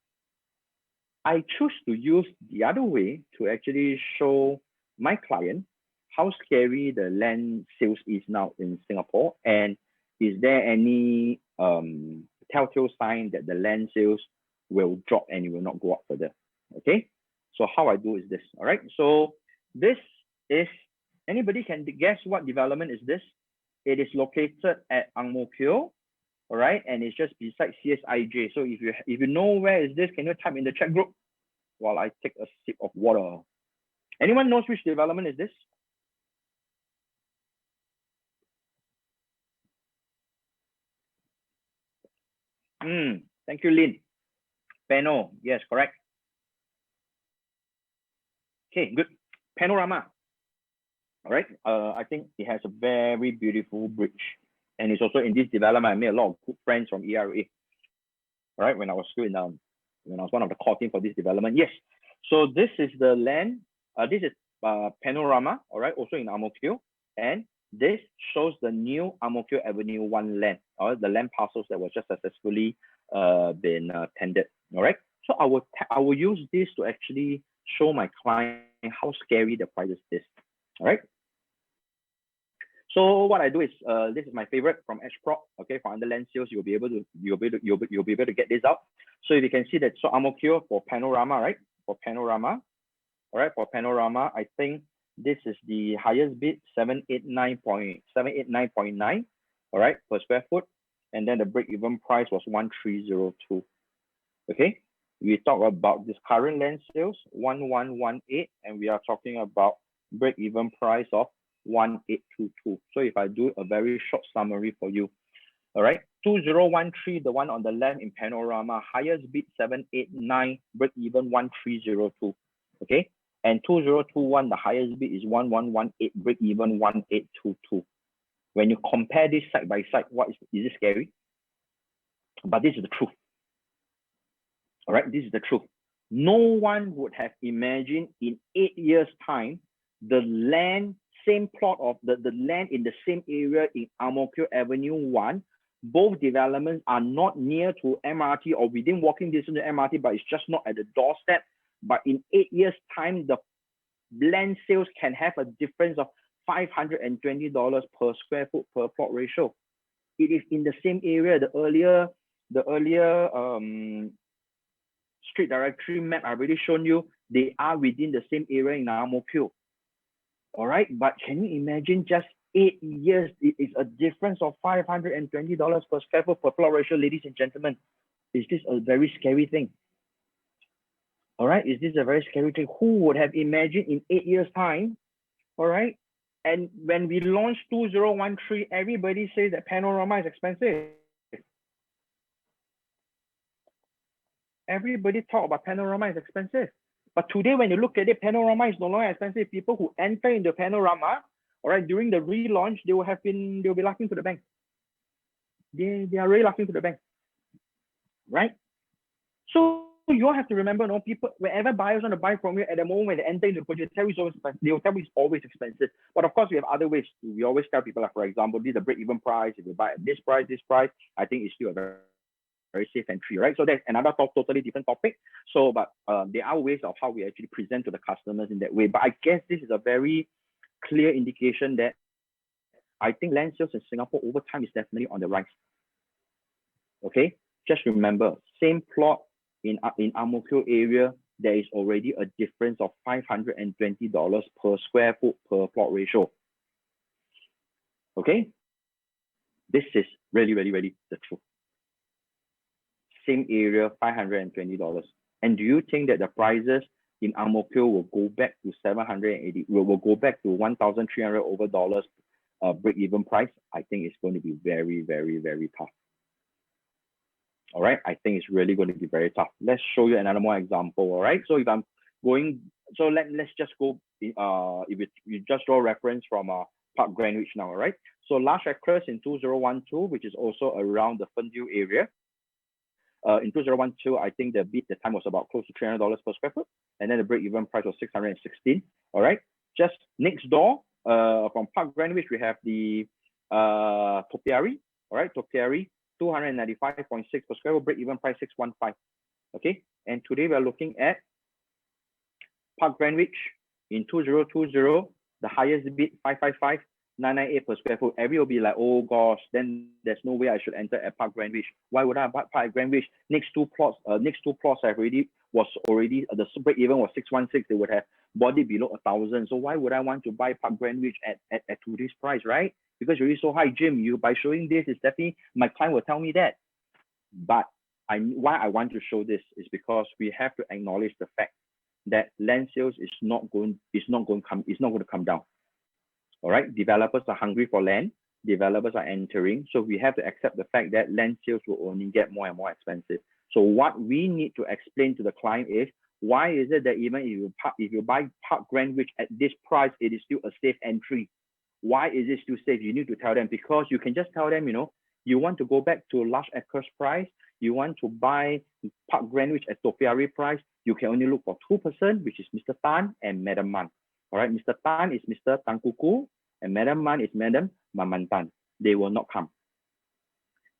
I choose to use the other way to actually show my client how scary the land sales is now in Singapore, and is there any telltale sign that the land sales will drop and it will not go up further. Okay, so how I do is this. All right, so this is, anybody can guess what development is this? It is located at Ang Mo Kio, all right, and it's just beside CSIJ. So if you know where is this, can you type in the chat group while I take a sip of water? Anyone knows which development is this? Thank you, Lynn. Pano, yes, correct. Okay, good. Panorama. All right. I think it has a very beautiful bridge, and it's also in this development. I made a lot of good friends from ERA. All right, when I was still in when I was one of the core team for this development. Yes. So this is the land. This is Panorama. All right, also in Ang Mo Kio, and this shows the new Ang Mo Kio Avenue 1 land, or the land parcels that was just successfully been tendered. All right. So I will use this to actually show my client how scary the prices is. All right. So what I do is this is my favorite from 𝗨𝗏𝗏𝗏. Okay, for underland sales, you'll be able to get this out. So if you can see that, so Ang Mo Kio for Panorama, right? For Panorama, all right. For Panorama, I think this is the highest bid, 789.9, all right, per square foot, and then the break-even price was 1,302. Okay, we talk about this current land sales 1,118, and we are talking about break-even price of 1,822. So if I do a very short summary for you, all right, 2013, the one on the left in Panorama, highest bid 789, break even 1,302. Okay, and 2021, the highest bid is 1,118, break even 1,822. When you compare this side by side, what is it scary? But this is the truth. All right, this is the truth. No one would have imagined in 8 years' time the land, same plot of the land in the same area in Ang Mo Kio Avenue 1. Both developments are not near to MRT or within walking distance to MRT, but it's just not at the doorstep. But in 8 years' time, the land sales can have a difference of $520 per square foot per plot ratio. It is in the same area. The earlier street directory map I've already shown you, they are within the same area in Ang Mo Kio. All right, but can you imagine just 8 years, it is a difference of $520 per square foot per plot ratio, ladies and gentlemen. Is this a very scary thing? All right, is this a very scary thing? Who would have imagined in 8 years' time? All right, and when we launched 2013, everybody says that Panorama is expensive. Everybody talk about Panorama is expensive. But today, when you look at it, Panorama is no longer expensive. People who enter into Panorama, all right, during the relaunch, they'll be laughing to the bank. They are really laughing to the bank, right? So you all have to remember, no, people, whenever buyers want to buy from you, at the moment when they enter into the project, they'll tell you it's always expensive. But of course, we have other ways. We always tell people, like, for example, this is a break-even price. If you buy at this price, I think it's still a very safe entry, right? So that's another totally different topic. So, but there are ways of how we actually present to the customers in that way. But I guess this is a very clear indication that I think land sales in Singapore over time is definitely on the rise. Okay, just remember, same plot in Ang Mo Kio area, there is already a difference of $520 per square foot per plot ratio. Okay, this is really the truth. Same area, $520. And do you think that the prices in Ang Mo Kio will go back to 780? Will go back to $1,300 over dollars break-even price? I think it's going to be very tough. All right, I think it's really going to be very tough. Let's show you another more example. All right, so if I'm going, so let's just go. If you just draw reference from Parc Greenwich now. All right, so last reckless in 2012, which is also around the Fernview area. In 2012, I think the bid the time was about close to $300 per square foot, and then the break-even price was 616. All right, just next door from Parc Greenwich, we have the 𝗨𝗏𝗏𝗏𝗏. All right, 𝗨𝗨𝗏𝗏𝗏𝗏, 295.6 per square foot, break-even price 615. Okay, And today we're looking at Parc Greenwich in 2020, the highest bid 555,998 per square foot. Everybody will be like, oh gosh, then there's no way I should enter at Parc Greenwich. Why would I buy Parc Greenwich? Next two plots have already the break even was 616. They would have bought it below 1,000. So why would I want to buy Parc Greenwich at today's price, right? Because you're really so high, Jim. You by showing this is definitely my client will tell me that. But why I want to show this is because we have to acknowledge the fact that land sales is not going to come down. All right, developers are hungry for land. Developers are entering, so we have to accept the fact that land sales will only get more and more expensive. So what we need to explain to the client is why is it that even if you buy Parc Greenwich at this price, it is still a safe entry. Why is it still safe? You need to tell them, because you can just tell them, you know, you want to go back to large acres price. You want to buy Parc Greenwich at 𝗨𝗿𝗏𝗏 price. You can only look for two person, which is Mr. Tan and Madam Man. All right, Mr. Tan is Mr. Tan Kuku, and Madam Man is Madam Maman Tan. They will not come.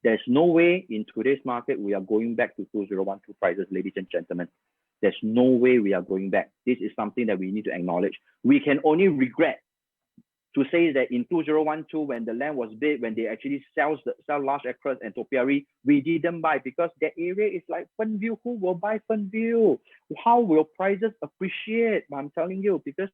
There's no way in today's market we are going back to 2012 prices, ladies and gentlemen. There's no way we are going back. This is something that we need to acknowledge. We can only regret to say that in 2012, when the land was big, when they actually sell large acres and 𝗨𝗏𝗏𝗏, we didn't buy because that area is like 𝗪𝗏𝗏. Who will buy 𝗪𝗏𝗏𝗏? How will prices appreciate? I'm telling you, because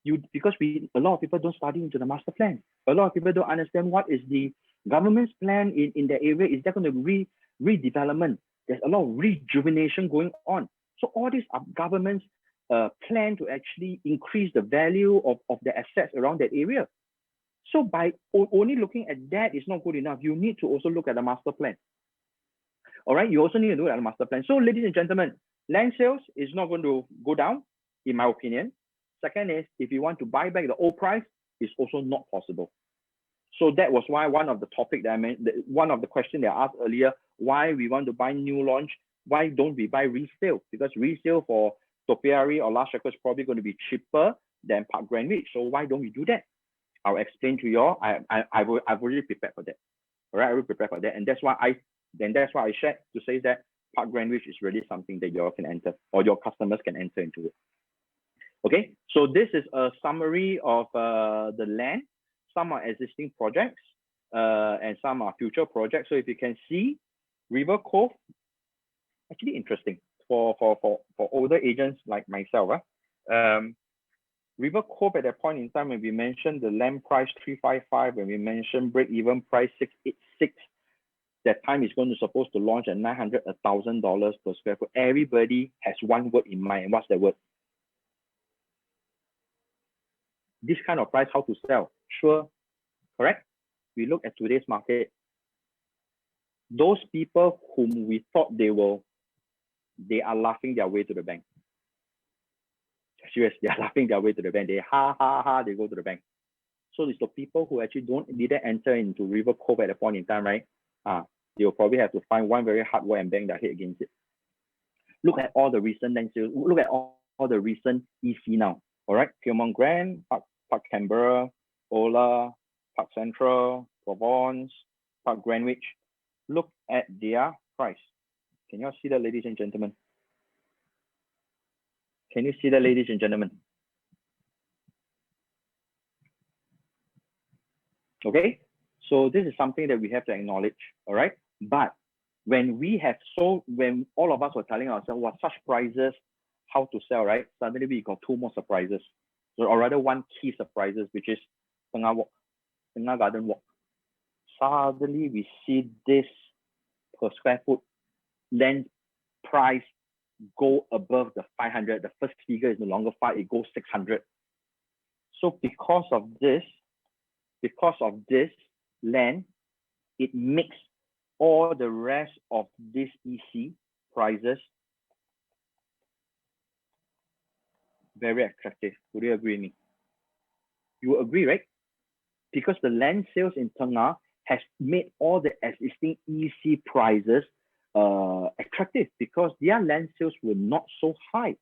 a lot of people don't study into the master plan. A lot of people don't understand what is the government's plan in the area. Is there going to be redevelopment? There's a lot of rejuvenation going on. So all these are government's plan to actually increase the value of the assets around that area. So by only looking at that is not good enough. You need to also look at the master plan. All right, you also need to look at the master plan. So ladies and gentlemen, land sales is not going to go down, in my opinion. Second is, if you want to buy back the old price, it's also not possible. So that was why one of the topic that I meant, one of the questions that I asked earlier, why we want to buy new launch, why don't we buy resale? Because resale for 𝗨𝗏𝗏𝗏 or large acres is probably going to be cheaper than Parc Greenwich. So why don't we do that? I'll explain to you all. I've already prepared for that. All right, I will prepare for that, and that's why I shared to say that Parc Greenwich is really something that you all can enter, or your customers can enter into it. Okay, so this is a summary of the land. Some are existing projects, and some are future projects. So if you can see, River Cove, actually interesting for older agents like myself. River Cove at that point in time, when we mentioned the land price 355, when we mentioned break-even price 686, that time is supposed to launch at $900, $1,000 per square foot. Everybody has one word in mind. What's that word? This kind of price, how to sell? Sure, correct? We look at today's market. Those people whom we thought they are laughing their way to the bank. Serious, they are laughing their way to the bank. They they go to the bank. So it's the people who actually didn't enter into River Cove at a point in time, right? They'll probably have to find one very hard word and bang their head against it. Look at all the recent land sales. Look at all the recent EC now. All right, Pyrmont Grand, Parc Canberra, Ola, Parc Central, Provence, Parc Greenwich. Look at their price. Can you all see that, ladies and gentlemen? Can you see that, ladies and gentlemen? Okay, so this is something that we have to acknowledge, all right? But when all of us were telling ourselves, what such prices, how to sell, right? Suddenly we got two more surprises. So, or rather one key surprises, which is Tengah Garden Walk. Suddenly we see this per square foot land price go above the 500. The first figure is no longer 5, it goes 600. So because of this land, it makes all the rest of this EC prices very attractive. Would you agree with me? You agree, right? Because the land sales in Tengah has made all the existing EC prices attractive, because their land sales were not so high.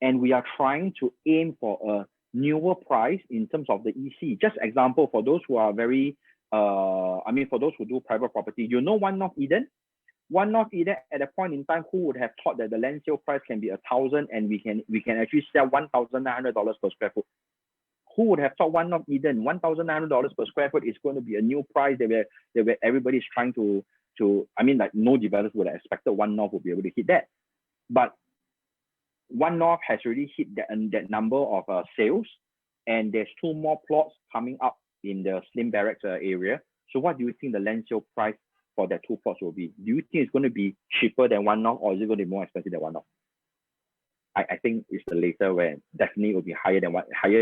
And we are trying to aim for a newer price in terms of the EC. Just example, for those who are very, for those who do private property, you know One North Eden? one-off Eden at a point in time, who would have thought that the land sale price can be 1,000 and we can actually sell $1,900 per square foot? Who would have thought one-off Eden, $1,900 per square foot is going to be a new price that everybody's trying to I mean, like, no developer would have expected one-off would be able to hit that. But one-off has already hit that number of sales, and there's 2 more plots coming up in the Slim Barracks area. So what do you think the land sale price for that 2 plots will be? Do you think it's going to be cheaper than one-off, or is it going to be more expensive than one-off? I think it's the later, where definitely it will be higher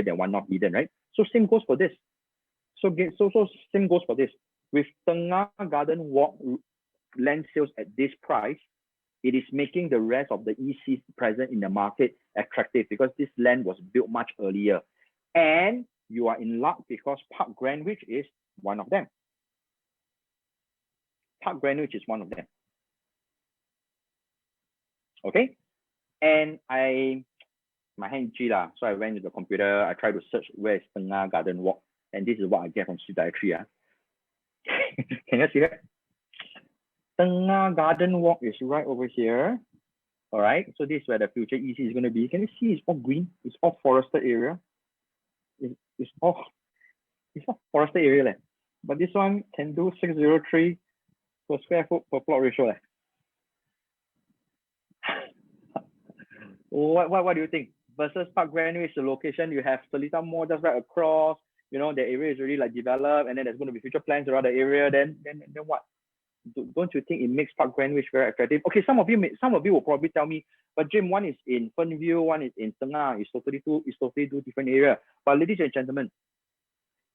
than one-off Eden, right? So same goes for this. So same goes for this. With Tengah Garden Walk land sales at this price, it is making the rest of the ECs present in the market attractive, because this land was built much earlier. And you are in luck because Parc Greenwich is one of them. Parc Greenwich is one of them. Okay? And my hand itchy lah, so I went to the computer, I tried to search where is Tengah Garden Walk, and this is what I get from Street Directory. Can you see that? Tengah Garden Walk is right over here. All right, so this is where the future EC is going to be. Can you see it's all green? It's all forested area. It's all forested area. But this one can do 603 per square foot per plot ratio. What do you think? Versus Parc Greenwich, the location, you have Seletar Mall just right across. You know, the area is already like developed, and then there's going to be future plans around the area. Then what? Don't you think it makes Parc Greenwich very attractive? Okay, some of you will probably tell me, but Jim, one is in Fernview, one is in Tengah. It's totally two different areas. But ladies and gentlemen,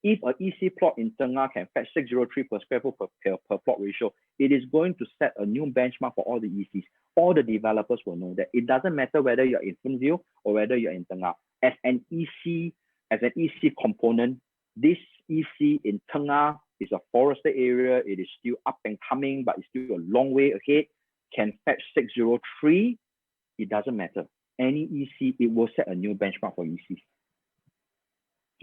if an EC plot in Tengah can fetch 603 per square foot per plot ratio, it is going to set a new benchmark for all the ECs. All the developers will know that it doesn't matter whether you're in Fernview or whether you're in Tengah. As an EC component, this EC in Tengah is a forested area. It is still up and coming, but it's still a long way ahead. Can fetch 603. It doesn't matter. Any EC, it will set a new benchmark for ECs.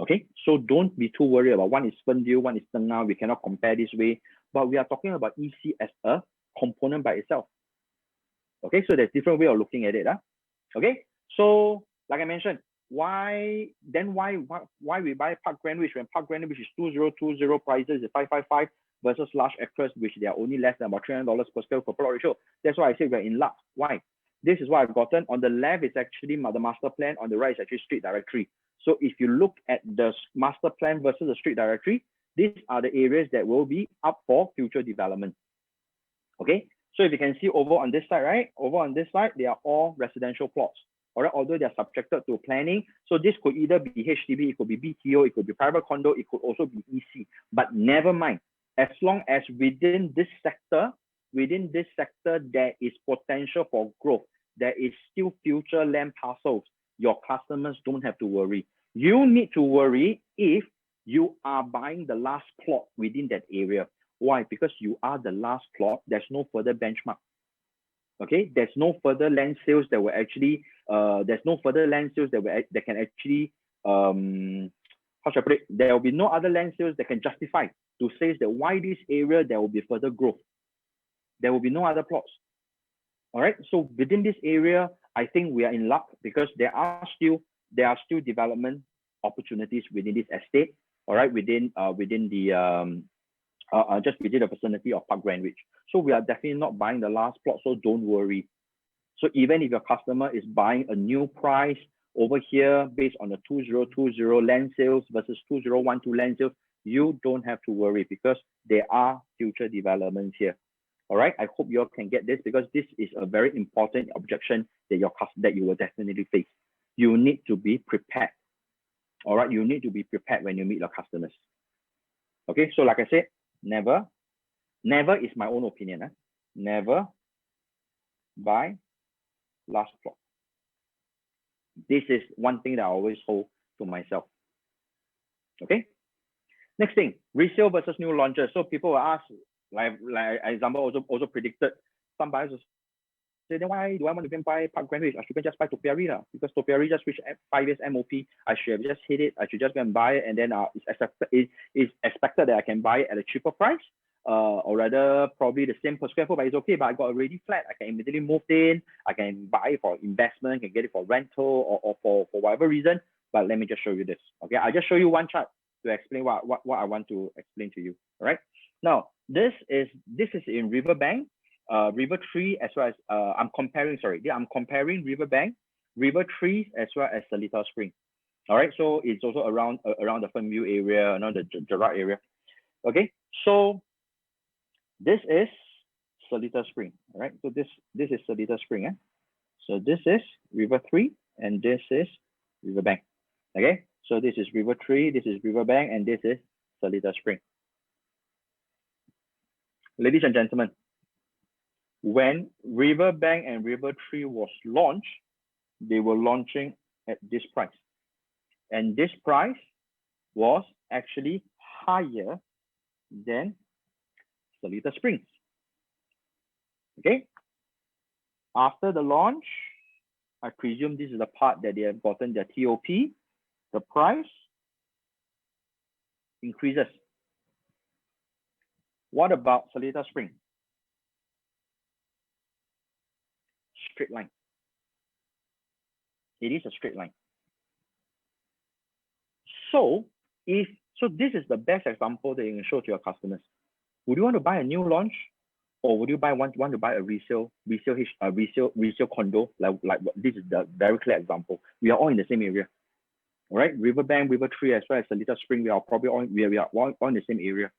Okay, so don't be too worried about one is Fernview, one is Tengah. We cannot compare this way, but we are talking about EC as a component by itself. Okay, so there's different way of looking at it. Okay, so like I mentioned, why we buy Parc Greenwich when Parc Greenwich is 2020 prices is 555 versus large acres, which they are only less than about $300 per square per plot ratio. That's why I say we're in luck. Why? This is what I've gotten. On the left is actually the master plan. On the right is actually street directory. So if you look at the master plan versus the street directory, these are the areas that will be up for future development. Okay, so if you can see over on this side, right? Over on this side, they are all residential plots. All right, although they are subjected to planning. So this could either be HDB, it could be BTO, it could be private condo, it could also be EC. But never mind, as long as within this sector, there is potential for growth, there is still future land parcels, your customers don't have to worry. You need to worry if you are buying the last plot within that area. Why? Because you are the last plot. There's no further benchmark. Okay, there's no further land sales that will actually, that can actually, how should I put it? There will be no other land sales that can justify to say that why this area there will be further growth. There will be no other plots. All right, so within this area, I think we are in luck because there are still development opportunities within this estate. All right, within the just within the vicinity of Parc Greenwich. So we are definitely not buying the last plot, so don't worry. So even if your customer is buying a new price over here based on the 2020 land sales versus 2012 land sales, you don't have to worry because there are future developments here. All right, I hope you all can get this because this is a very important objection that you will definitely face. You need to be prepared. All right, you need to be prepared when you meet your customers. Okay, so like I said, never is my own opinion. Never buy last plot. This is one thing that I always hold to myself. Okay. Next thing, resale versus new launches. So people will ask, like example also predicted, some buyers will say, then why do I want to buy Parc Greenwich? I should just buy 𝗨𝗏𝗧𝗏 because 𝗨𝗨𝗏𝗧𝗏 just reached 5 years MOP. I should have just hit it. I should just go and buy it, and then it's expected that I can buy it at a cheaper price. or rather probably the same per square foot, but it's okay, but I got a ready flat. I can immediately move in. I can buy it for investment, can get it for rental or for whatever reason. But let me just show you this. Okay, I'll just show you one chart to explain what I want to explain to you. All right. Now, this is in Riverbank, River Tree, as well as I'm comparing Riverbank, River Trees, as well as Seletar Spring. All right, so it's also around the 𝗨𝗿𝗯𝗆𝗏 area, the 𝗓𝗏𝗏 area. Okay, so this is Seletar Spring. All right, so this is Seletar Spring. So this is River Tree, and this is Riverbank. Okay, so this is River Tree, this is Riverbank, and this is Seletar Spring. Ladies and gentlemen, when Riverbank and River Tree was launched, they were launching at this price. And this price was actually higher than Seletar Springs. Okay. After the launch, I presume this is the part that they have gotten their TOP. The price increases. What about Seletar Spring? Straight line. It is a straight line. So this is the best example that you can show to your customers. Would you want to buy a new launch, or would you want to buy a resale condo? Like this is the very clear example. We are all in the same area. All right, Riverbank, River Tree, as well as Seletar Spring, we are probably all in the same area.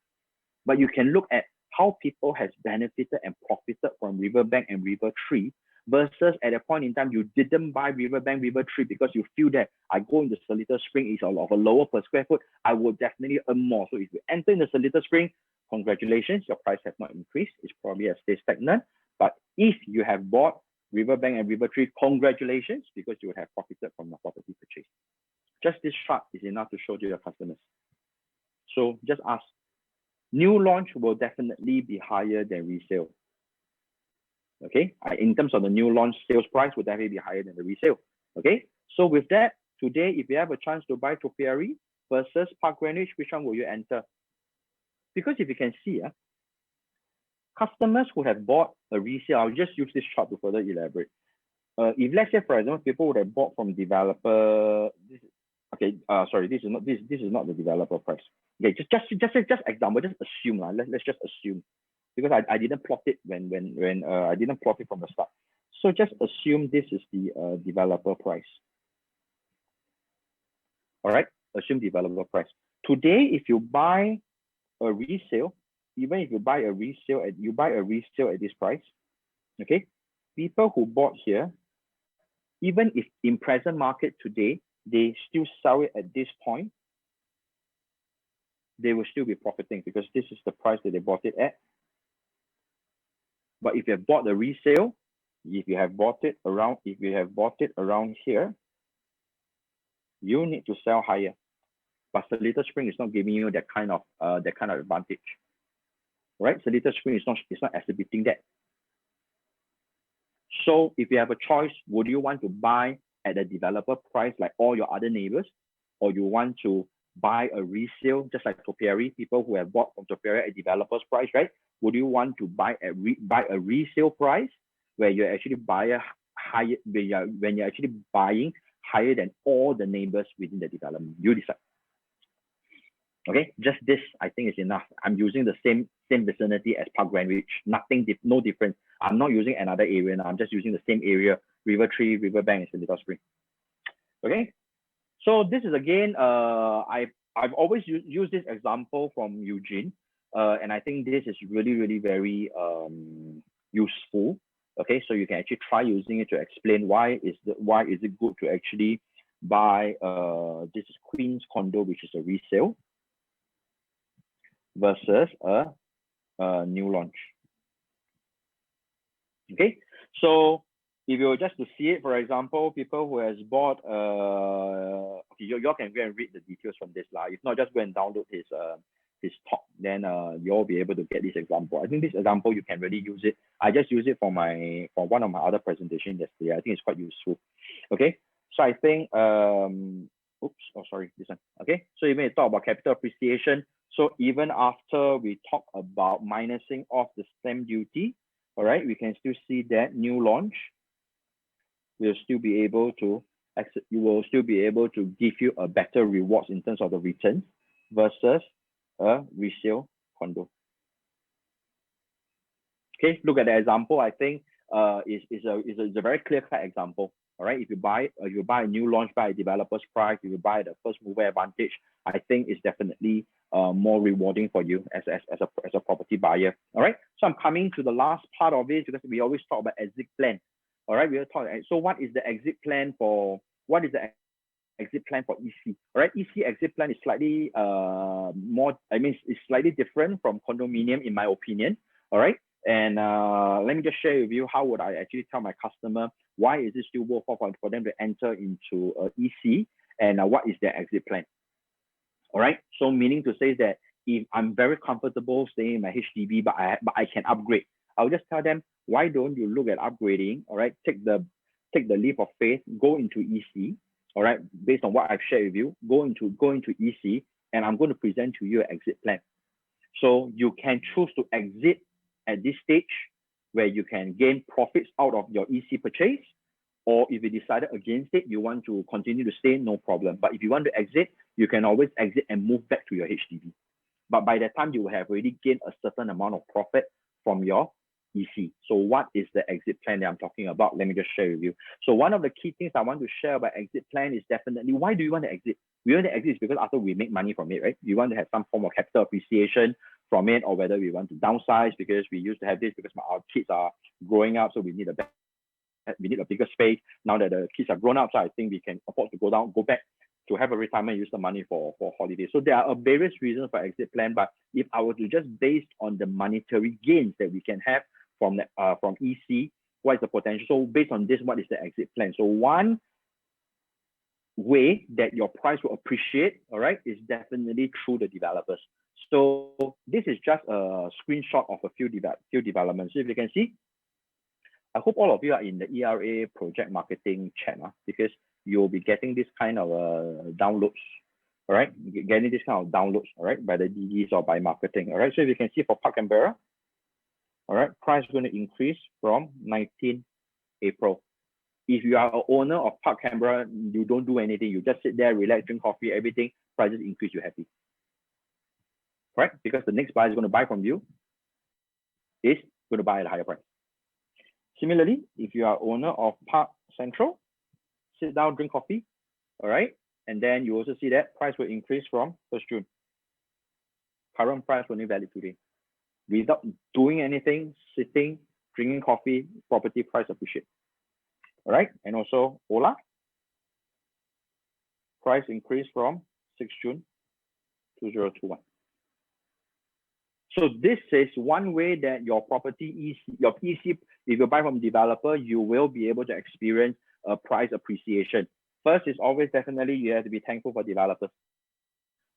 But you can look at how people has benefited and profited from Riverbank and River Tree versus at a point in time you didn't buy Riverbank, River Tree because you feel that I go into Seletar Spring is of a lower per square foot, I will definitely earn more. So if you enter in the Seletar Spring, congratulations, your price has not increased. It's probably stayed stagnant. But if you have bought Riverbank and River Tree, congratulations, because you would have profited from the property purchase. Just this chart is enough to show to your customers. So just ask. New launch will definitely be higher than resale. Okay, in terms of the new launch sales price will definitely be higher than the resale. Okay, so with that, today, if you have a chance to buy 𝗨𝗏𝗏𝗏 versus Parc Greenwich, which one will you enter? Because if you can see, customers who have bought a resale, I'll just use this chart to further elaborate. If let's say, for example, people would have bought from developer, this is not the developer price. Okay, just example, just assume. Let's just assume, because I didn't plot it when I didn't plot it from the start. So just assume this is the developer price. All right, assume developer price. Today, if you buy a resale, even if you buy a resale at this price, okay, people who bought here, even if in present market today, they still sell it at this point, they will still be profiting because this is the price that they bought it at. But if you have bought the resale, if you have bought it around here, you need to sell higher. But Seletar Spring is not giving you that kind of advantage, right? Seletar Spring is not exhibiting that. So if you have a choice, would you want to buy at a developer price like all your other neighbors, or you want to buy a resale just like 𝗨𝗏𝗏𝗏, people who have bought from 𝗨𝗏𝗏𝗏 at developer's price, right? Would you want to buy a resale price where you're actually when you're actually buying higher than all the neighbors within the development? You decide. Okay, just this I think is enough. I'm using the same vicinity as Parc Greenwich. No difference. I'm not using another area now. I'm just using the same area, River Tree, Riverbank, and Seletar Spring. Okay, so this is again, I've always used this example from Eugene, and I think this is really very useful. Okay, so you can actually try using it to explain why is it good to actually buy this is Queen's condo, which is a resale, versus a new launch. Okay, so if you were just to see it, for example, people who has bought okay, y'all can go and read the details from this lah. If not, just go and download his talk, then you'll be able to get this example. I think this example you can really use it. I just use it for one of my other presentations yesterday. I think it's quite useful. Okay, so I think oops, oh, sorry, this one. Okay, so even talk about capital appreciation. So even after we talk about minusing off the stamp duty, all right, we can still see that new launch will still be able to, you will still be able to give you a better rewards in terms of the returns versus a resale condo. Okay, look at the example. I think is a very clear-cut example. All right, if you buy a new launch by a developer's price, if you buy the first mover advantage, I think it's definitely more rewarding for you as a property buyer. All right, so I'm coming to the last part of it because we always talk about exit plan. All right, we'll talk. So what is the exit plan for exit plan for EC? All right, EC exit plan is slightly it's slightly different from condominium in my opinion. All right. And let me just share with you how would I actually tell my customer why is it still worthwhile for them to enter into EC and what is their exit plan. All right, so meaning to say that if I'm very comfortable staying in my HDB, but I can upgrade, I'll just tell them, why don't you look at upgrading? All right, take the leap of faith, go into EC. All right, based on what I've shared with you, go into EC, and I'm going to present to you an exit plan. So you can choose to exit at this stage where you can gain profits out of your EC purchase, or if you decided against it, you want to continue to stay, no problem. But if you want to exit, you can always exit and move back to your HDB. But by that time, you will have already gained a certain amount of profit from your EC. So what is the exit plan that I'm talking about? Let me just share with you. So one of the key things I want to share about exit plan is definitely, why do you want to exit? We want to exit because after we make money from it, right? We want to have some form of capital appreciation from it, or whether we want to downsize because we used to have this because our kids are growing up, so we need a bigger space. Now that the kids are grown up, so I think we can afford to go back to have a retirement, use the money for holidays. So there are various reasons for exit plan, but if I were to just based on the monetary gains that we can have from EC, what is the potential? So based on this, what is the exit plan? So one way that your price will appreciate, all right, is definitely through the developers. So this is just a screenshot of a few developments. So if you can see, I hope all of you are in the ERA project marketing chat because you'll be getting this kind of downloads, all right? Getting this kind of downloads, all right, by the DDs or by marketing, all right? So if you can see for Parc, all right, price is going to increase from 19 April. If you are an owner of Parc, you don't do anything. You just sit there, relax, drink coffee, everything, prices increase, you're happy. Right? Because the next buyer is going to buy from you is going to buy at a higher price. Similarly, if you are owner of Parc Central, sit down, drink coffee, all right? And then you also see that price will increase from 1st June. Current price only valid today. Without doing anything, sitting, drinking coffee, property price appreciate. All right? And also Ola, price increase from 6th June 2021. So this is one way that your property EC, your EC, if you buy from developer, you will be able to experience a price appreciation. First is always definitely you have to be thankful for developers.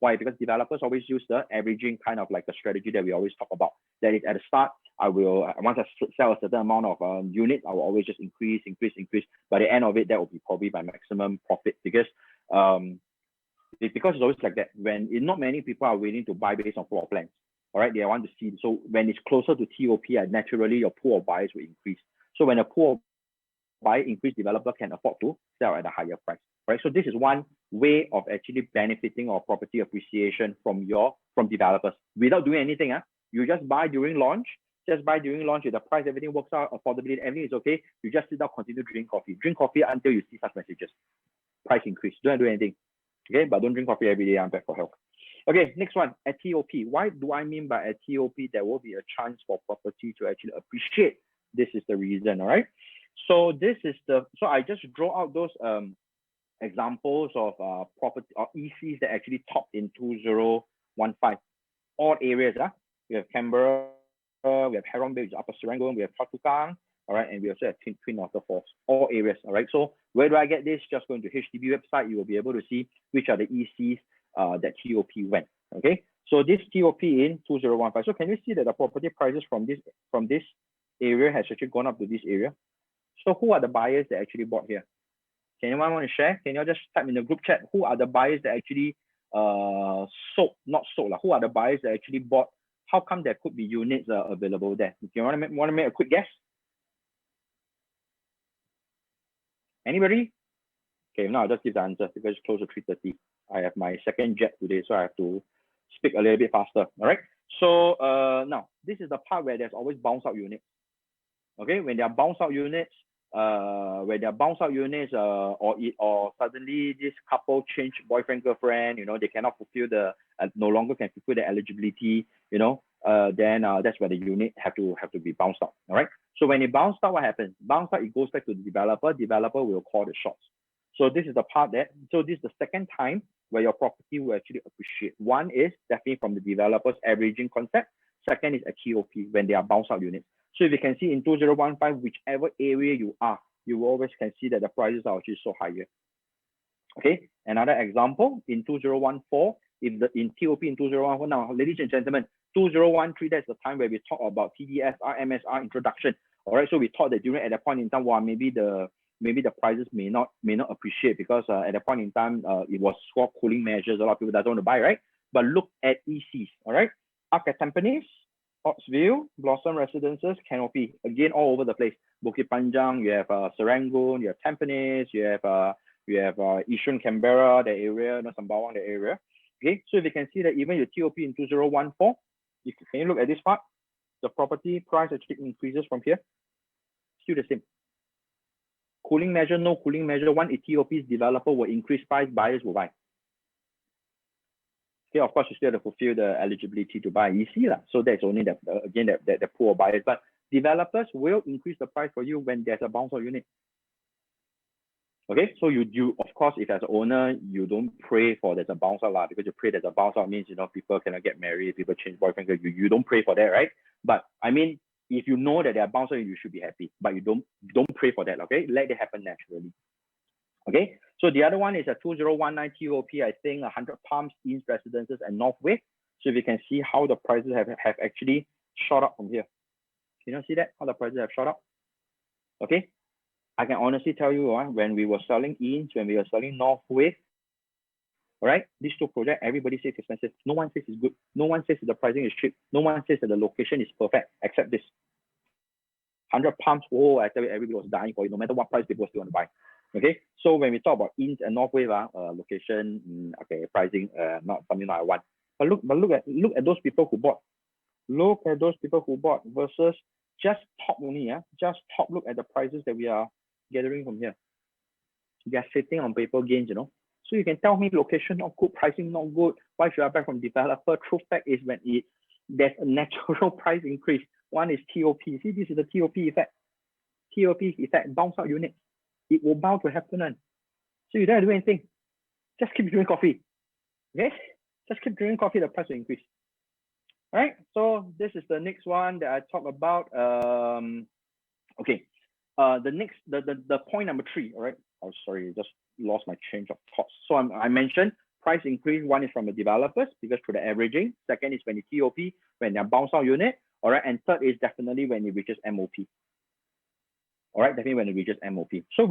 Why? Because developers always use the averaging kind of like the strategy that we always talk about. That is at the start, once I sell a certain amount of units, I will always just increase. By the end of it, that will be probably my maximum profit because it's always like that. When not many people are willing to buy based on floor plans. All right, they want to see. So when it's closer to TOP, naturally your pool of buyers will increase. So when a pool of buyer increase, developer can afford to sell at a higher price. Right. So this is one way of actually benefiting or property appreciation from developers without doing anything. You just buy during launch. If the price, everything works out, affordability, everything is okay. You just sit down, continue to drink coffee. Drink coffee until you see such messages. Price increase. Don't do anything. Okay, but don't drink coffee every day. I'm back for health. Okay, next one, at TOP. Why do I mean by at TOP there will be a chance for property to actually appreciate? This is the reason, all right? So I just draw out those examples of property or ECs that actually topped in 2015. All areas, we have Canberra, we have Heron Bay, which is Upper Serangoon, we have Choa Chu Kang, all right, and we also have Twin North Falls, all areas, all right? So where do I get this? Just going to HDB website, you will be able to see which are the ECs that TOP went, okay? So this TOP in 2015. So can you see that the property prices from this area has actually gone up to this area? So who are the buyers that actually bought here? Can anyone want to share? Can you just type in the group chat? Who are the buyers that actually sold, not sold, who are the buyers that actually bought? How come there could be units available there? Do you want to make a quick guess? Anybody? Okay, now I'll just give the answer because it's close to 3:30. I have my second jet today, so I have to speak a little bit faster. All right. So now this is the part where there's always bounce out units. Okay, when there are bounce out units, or suddenly this couple change boyfriend girlfriend, they cannot fulfill the no longer can fulfill the eligibility, then that's where the unit have to be bounced out. All right. So when it bounced out, what happens? Bounced out, it goes back to the developer. Developer will call the shots. So this is the part so this is the second time where your property will actually appreciate. One is definitely from the developer's averaging concept. Second is a TOP when they are bounce out units. So if you can see in 2015, whichever area you are, you always can see that the prices are actually so higher. Okay, another example in 2014, in TOP in 2014, now ladies and gentlemen, 2013, that's the time where we talk about TDSR, MSR introduction. All right, so we thought that during at that point in time, well, maybe the prices may not appreciate because at that point in time, it was for cooling measures. A lot of people don't want to buy, right? But look at ECs, all right? Parc at Tampines, Oxville, Blossom Residences, Canopy, again all over the place. Bukit Panjang, you have Serangoon, you have Tampines, you have Yishun, Canberra, the area, Sembawang, the area. Okay, so if you can see that even your TOP in 2014, can you look at this part? The property price actually increases from here. Still the same. Cooling measure, no cooling measure. One TOP's developer will increase price, buyers will buy. Okay, of course, you still have to fulfill the eligibility to buy EC. So that's only the pool of buyers. But developers will increase the price for you when there's a bounce out unit. Okay, so you of course, if as an owner, you don't pray for there's a bounce out because you pray there's a bounce out means people cannot get married, people change boyfriend. You don't pray for that, right? But I mean, if you know that they are bounce out, you should be happy. But you don't pray for that. Okay, let it happen naturally. Okay, so the other one is a 2019 TOP. I think 100 Palms, East Residences, and Northway. So if you can see how the prices have actually shot up from here. Can you see that how the prices have shot up? Okay. I can honestly tell you, when we were selling East, when we were selling Northway, all right, these two projects, everybody says it's expensive. No one says it's good. No one says that the pricing is cheap. No one says that the location is perfect, except this. 100 Palms, oh, I tell you, everybody was dying for it. No matter what price, people still want to buy. Okay, so when we talk about East and Northway, location, okay, pricing, not something I want. But look at those people who bought. Look at those people who bought versus just top only. Just top. Look at the prices that we are gathering from here. They are sitting on paper gains, So you can tell me location not good, pricing not good. Why should I buy from developer? True fact is when there's a natural price increase. One is TOP. See, this is the TOP effect. TOP effect, bounce out unit. It will bound to happen. So you don't have to do anything. Just keep drinking coffee. Okay? Just keep drinking coffee, the price will increase. All right. So this is the next one that I talk about. Okay. The point number 3. All right. Oh, sorry, just lost my change of thoughts. So I mentioned price increase. One is from the developers because through the averaging. Second is when the TOP, when they're bounce out unit. All right. And third is definitely when it reaches MOP. All right, definitely when it reaches MOP. So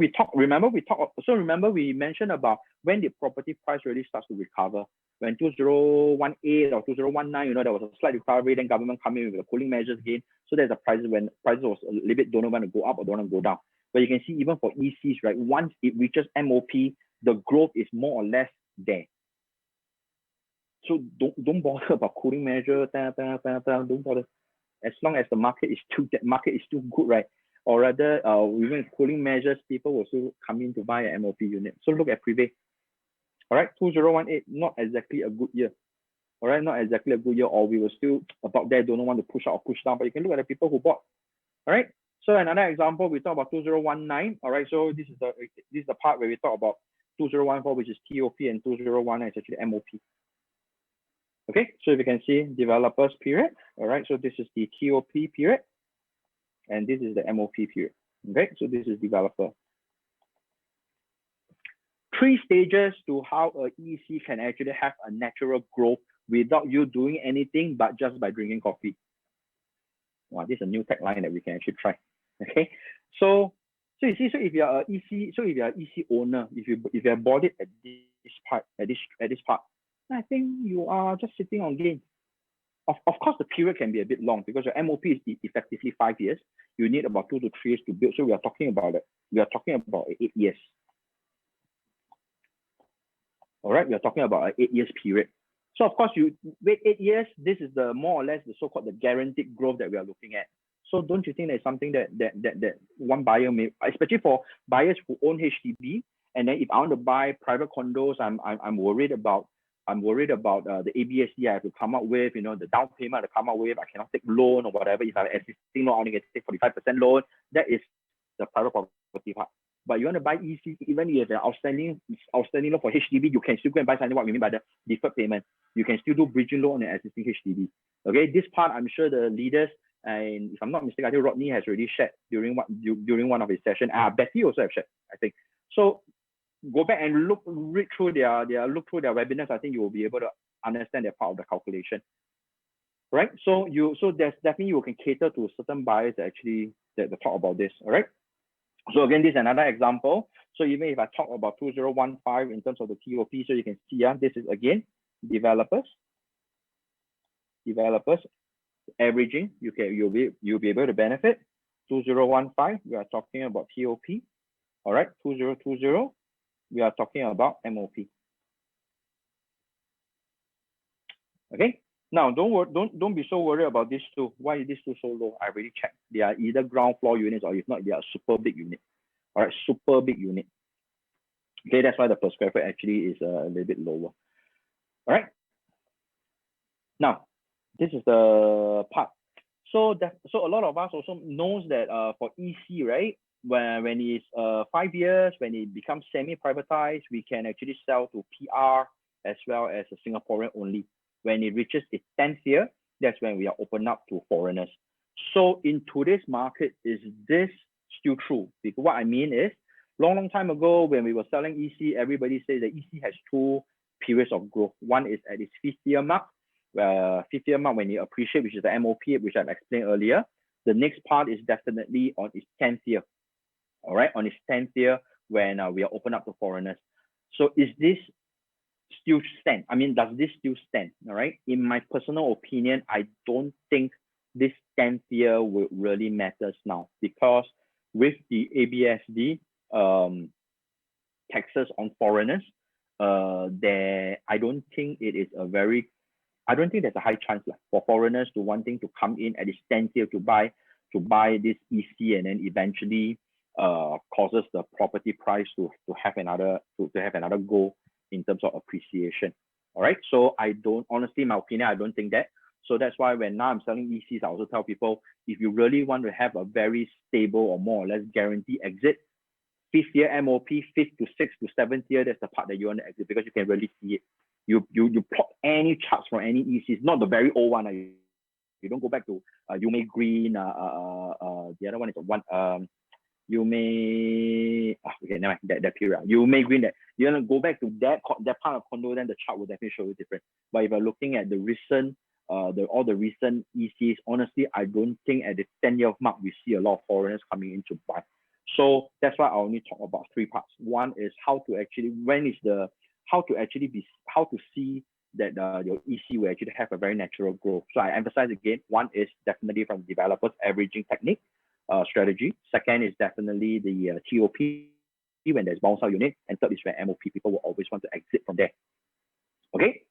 remember we mentioned about when the property price really starts to recover. When 2018 or 2019, there was a slight recovery, then government coming with the cooling measures again. So there's a price when prices was a little bit don't know when to go up or don't want to go down. But you can see even for ECs, right? Once it reaches MOP, the growth is more or less there. So don't bother about cooling measure. Don't bother. As long as the market is still good, right? Or rather, even cooling measures, people will still come in to buy an MOP unit. So look at Privé. All right, 2018, not exactly a good year. All right, not exactly a good year, or we were still about there, don't want to push out or push down, but you can look at the people who bought. All right, so another example, we talk about 2019. All right, so this is the part where we talk about 2014, which is TOP, and 2019 is actually MOP. Okay, so if you can see developers period. All right, so this is the TOP period, and this is the MOP period. Okay, so this is developer. 3 stages to how a EC can actually have a natural growth without you doing anything but just by drinking coffee. Wow, this is a new tagline that we can actually try. Okay, so So you see, so if you're an EC owner, if you have bought it at this part, at this part, I think you are just sitting on gain. Of course, the period can be a bit long because your MOP is effectively 5 years. You need about 2 to 3 years to build. So we are talking about 8 years. All right, we are talking about an 8 years period. So of course, you wait 8 years. This is the more or less the so-called the guaranteed growth that we are looking at. So don't you think there's something that one buyer may, especially for buyers who own HDB, and then if I want to buy private condos, I'm worried about the ABSD I have to come up with, the down payment to come up with. I cannot take loan or whatever. If I have existing loan, I only get to take 45% loan. That is the private property part. But you want to buy EC, even if you have an outstanding loan for HDB, you can still go and buy something. What we mean by the deferred payment, you can still do bridging loan on an existing HDB. Okay, this part I'm sure the leaders, and if I'm not mistaken, I think Rodney has already shared during one of his sessions. Betty also have shared, I think. So go back and read through their webinars. I think you will be able to understand that part of the calculation, right? So there's definitely you can cater to certain buyers that talk about this. All right. So again, this is another example. So even if I talk about 2015 in terms of the TOP, so you can see this is again developers averaging. You'll be able to benefit. 2015, we are talking about TOP. All right, 2020. We are talking about MOP. Okay. Now, don't be so worried about these two. Why is this two so low? I already checked. They are either ground floor units, or if not, they are super big unit. All right, super big unit. Okay, that's why the per square foot actually is a little bit lower. All right. Now, this is the part. So a lot of us also knows that for EC, right? When it's 5 years, when it becomes semi-privatized, we can actually sell to PR as well as a Singaporean only. When it reaches its 10th year, that's when we are open up to foreigners. So in today's market, is this still true? Because what I mean is, long time ago, when we were selling EC, everybody says that EC has 2 periods of growth. One is at its 5th year mark, when you appreciate, which is the MOP, which I've explained earlier. The next part is definitely on its 10th year. All right, on its 10th year, when we are open up to foreigners. So is this still stand? I mean, does this still stand? All right. In my personal opinion, I don't think this 10th year will really matters now, because with the ABSD taxes on foreigners, I don't think there's a high chance for foreigners to wanting to come in at its 10th year to buy this EC, and then eventually causes the property price to have another go in terms of appreciation. All right. So honestly, in my opinion, I don't think that. So that's why when now I'm selling ECs, I also tell people, if you really want to have a very stable or more or less guaranteed exit, 5th year MOP, 5th to 6th to 7th year, that's the part that you want to exit, because you can really see it. You plot any charts from any ECs, not the very old one. You don't go back to 𝗨𝗏𝗏𝗏, the other one is okay, never mind, that period. 𝗨𝗏𝗏𝗏, that you want to go back to that part of condo, then the chart will definitely show you different. But if you're looking at the recent, all the recent ECs, honestly, I don't think at the 10-year mark we see a lot of foreigners coming in to buy. So that's why I only talk about 3 parts. One is how to see that your EC will actually have a very natural growth. So I emphasize again, one is definitely from developers averaging technique strategy. Second is definitely the TOP when there's bounce out unit, and third is where MOP, people will always want to exit from there. Okay,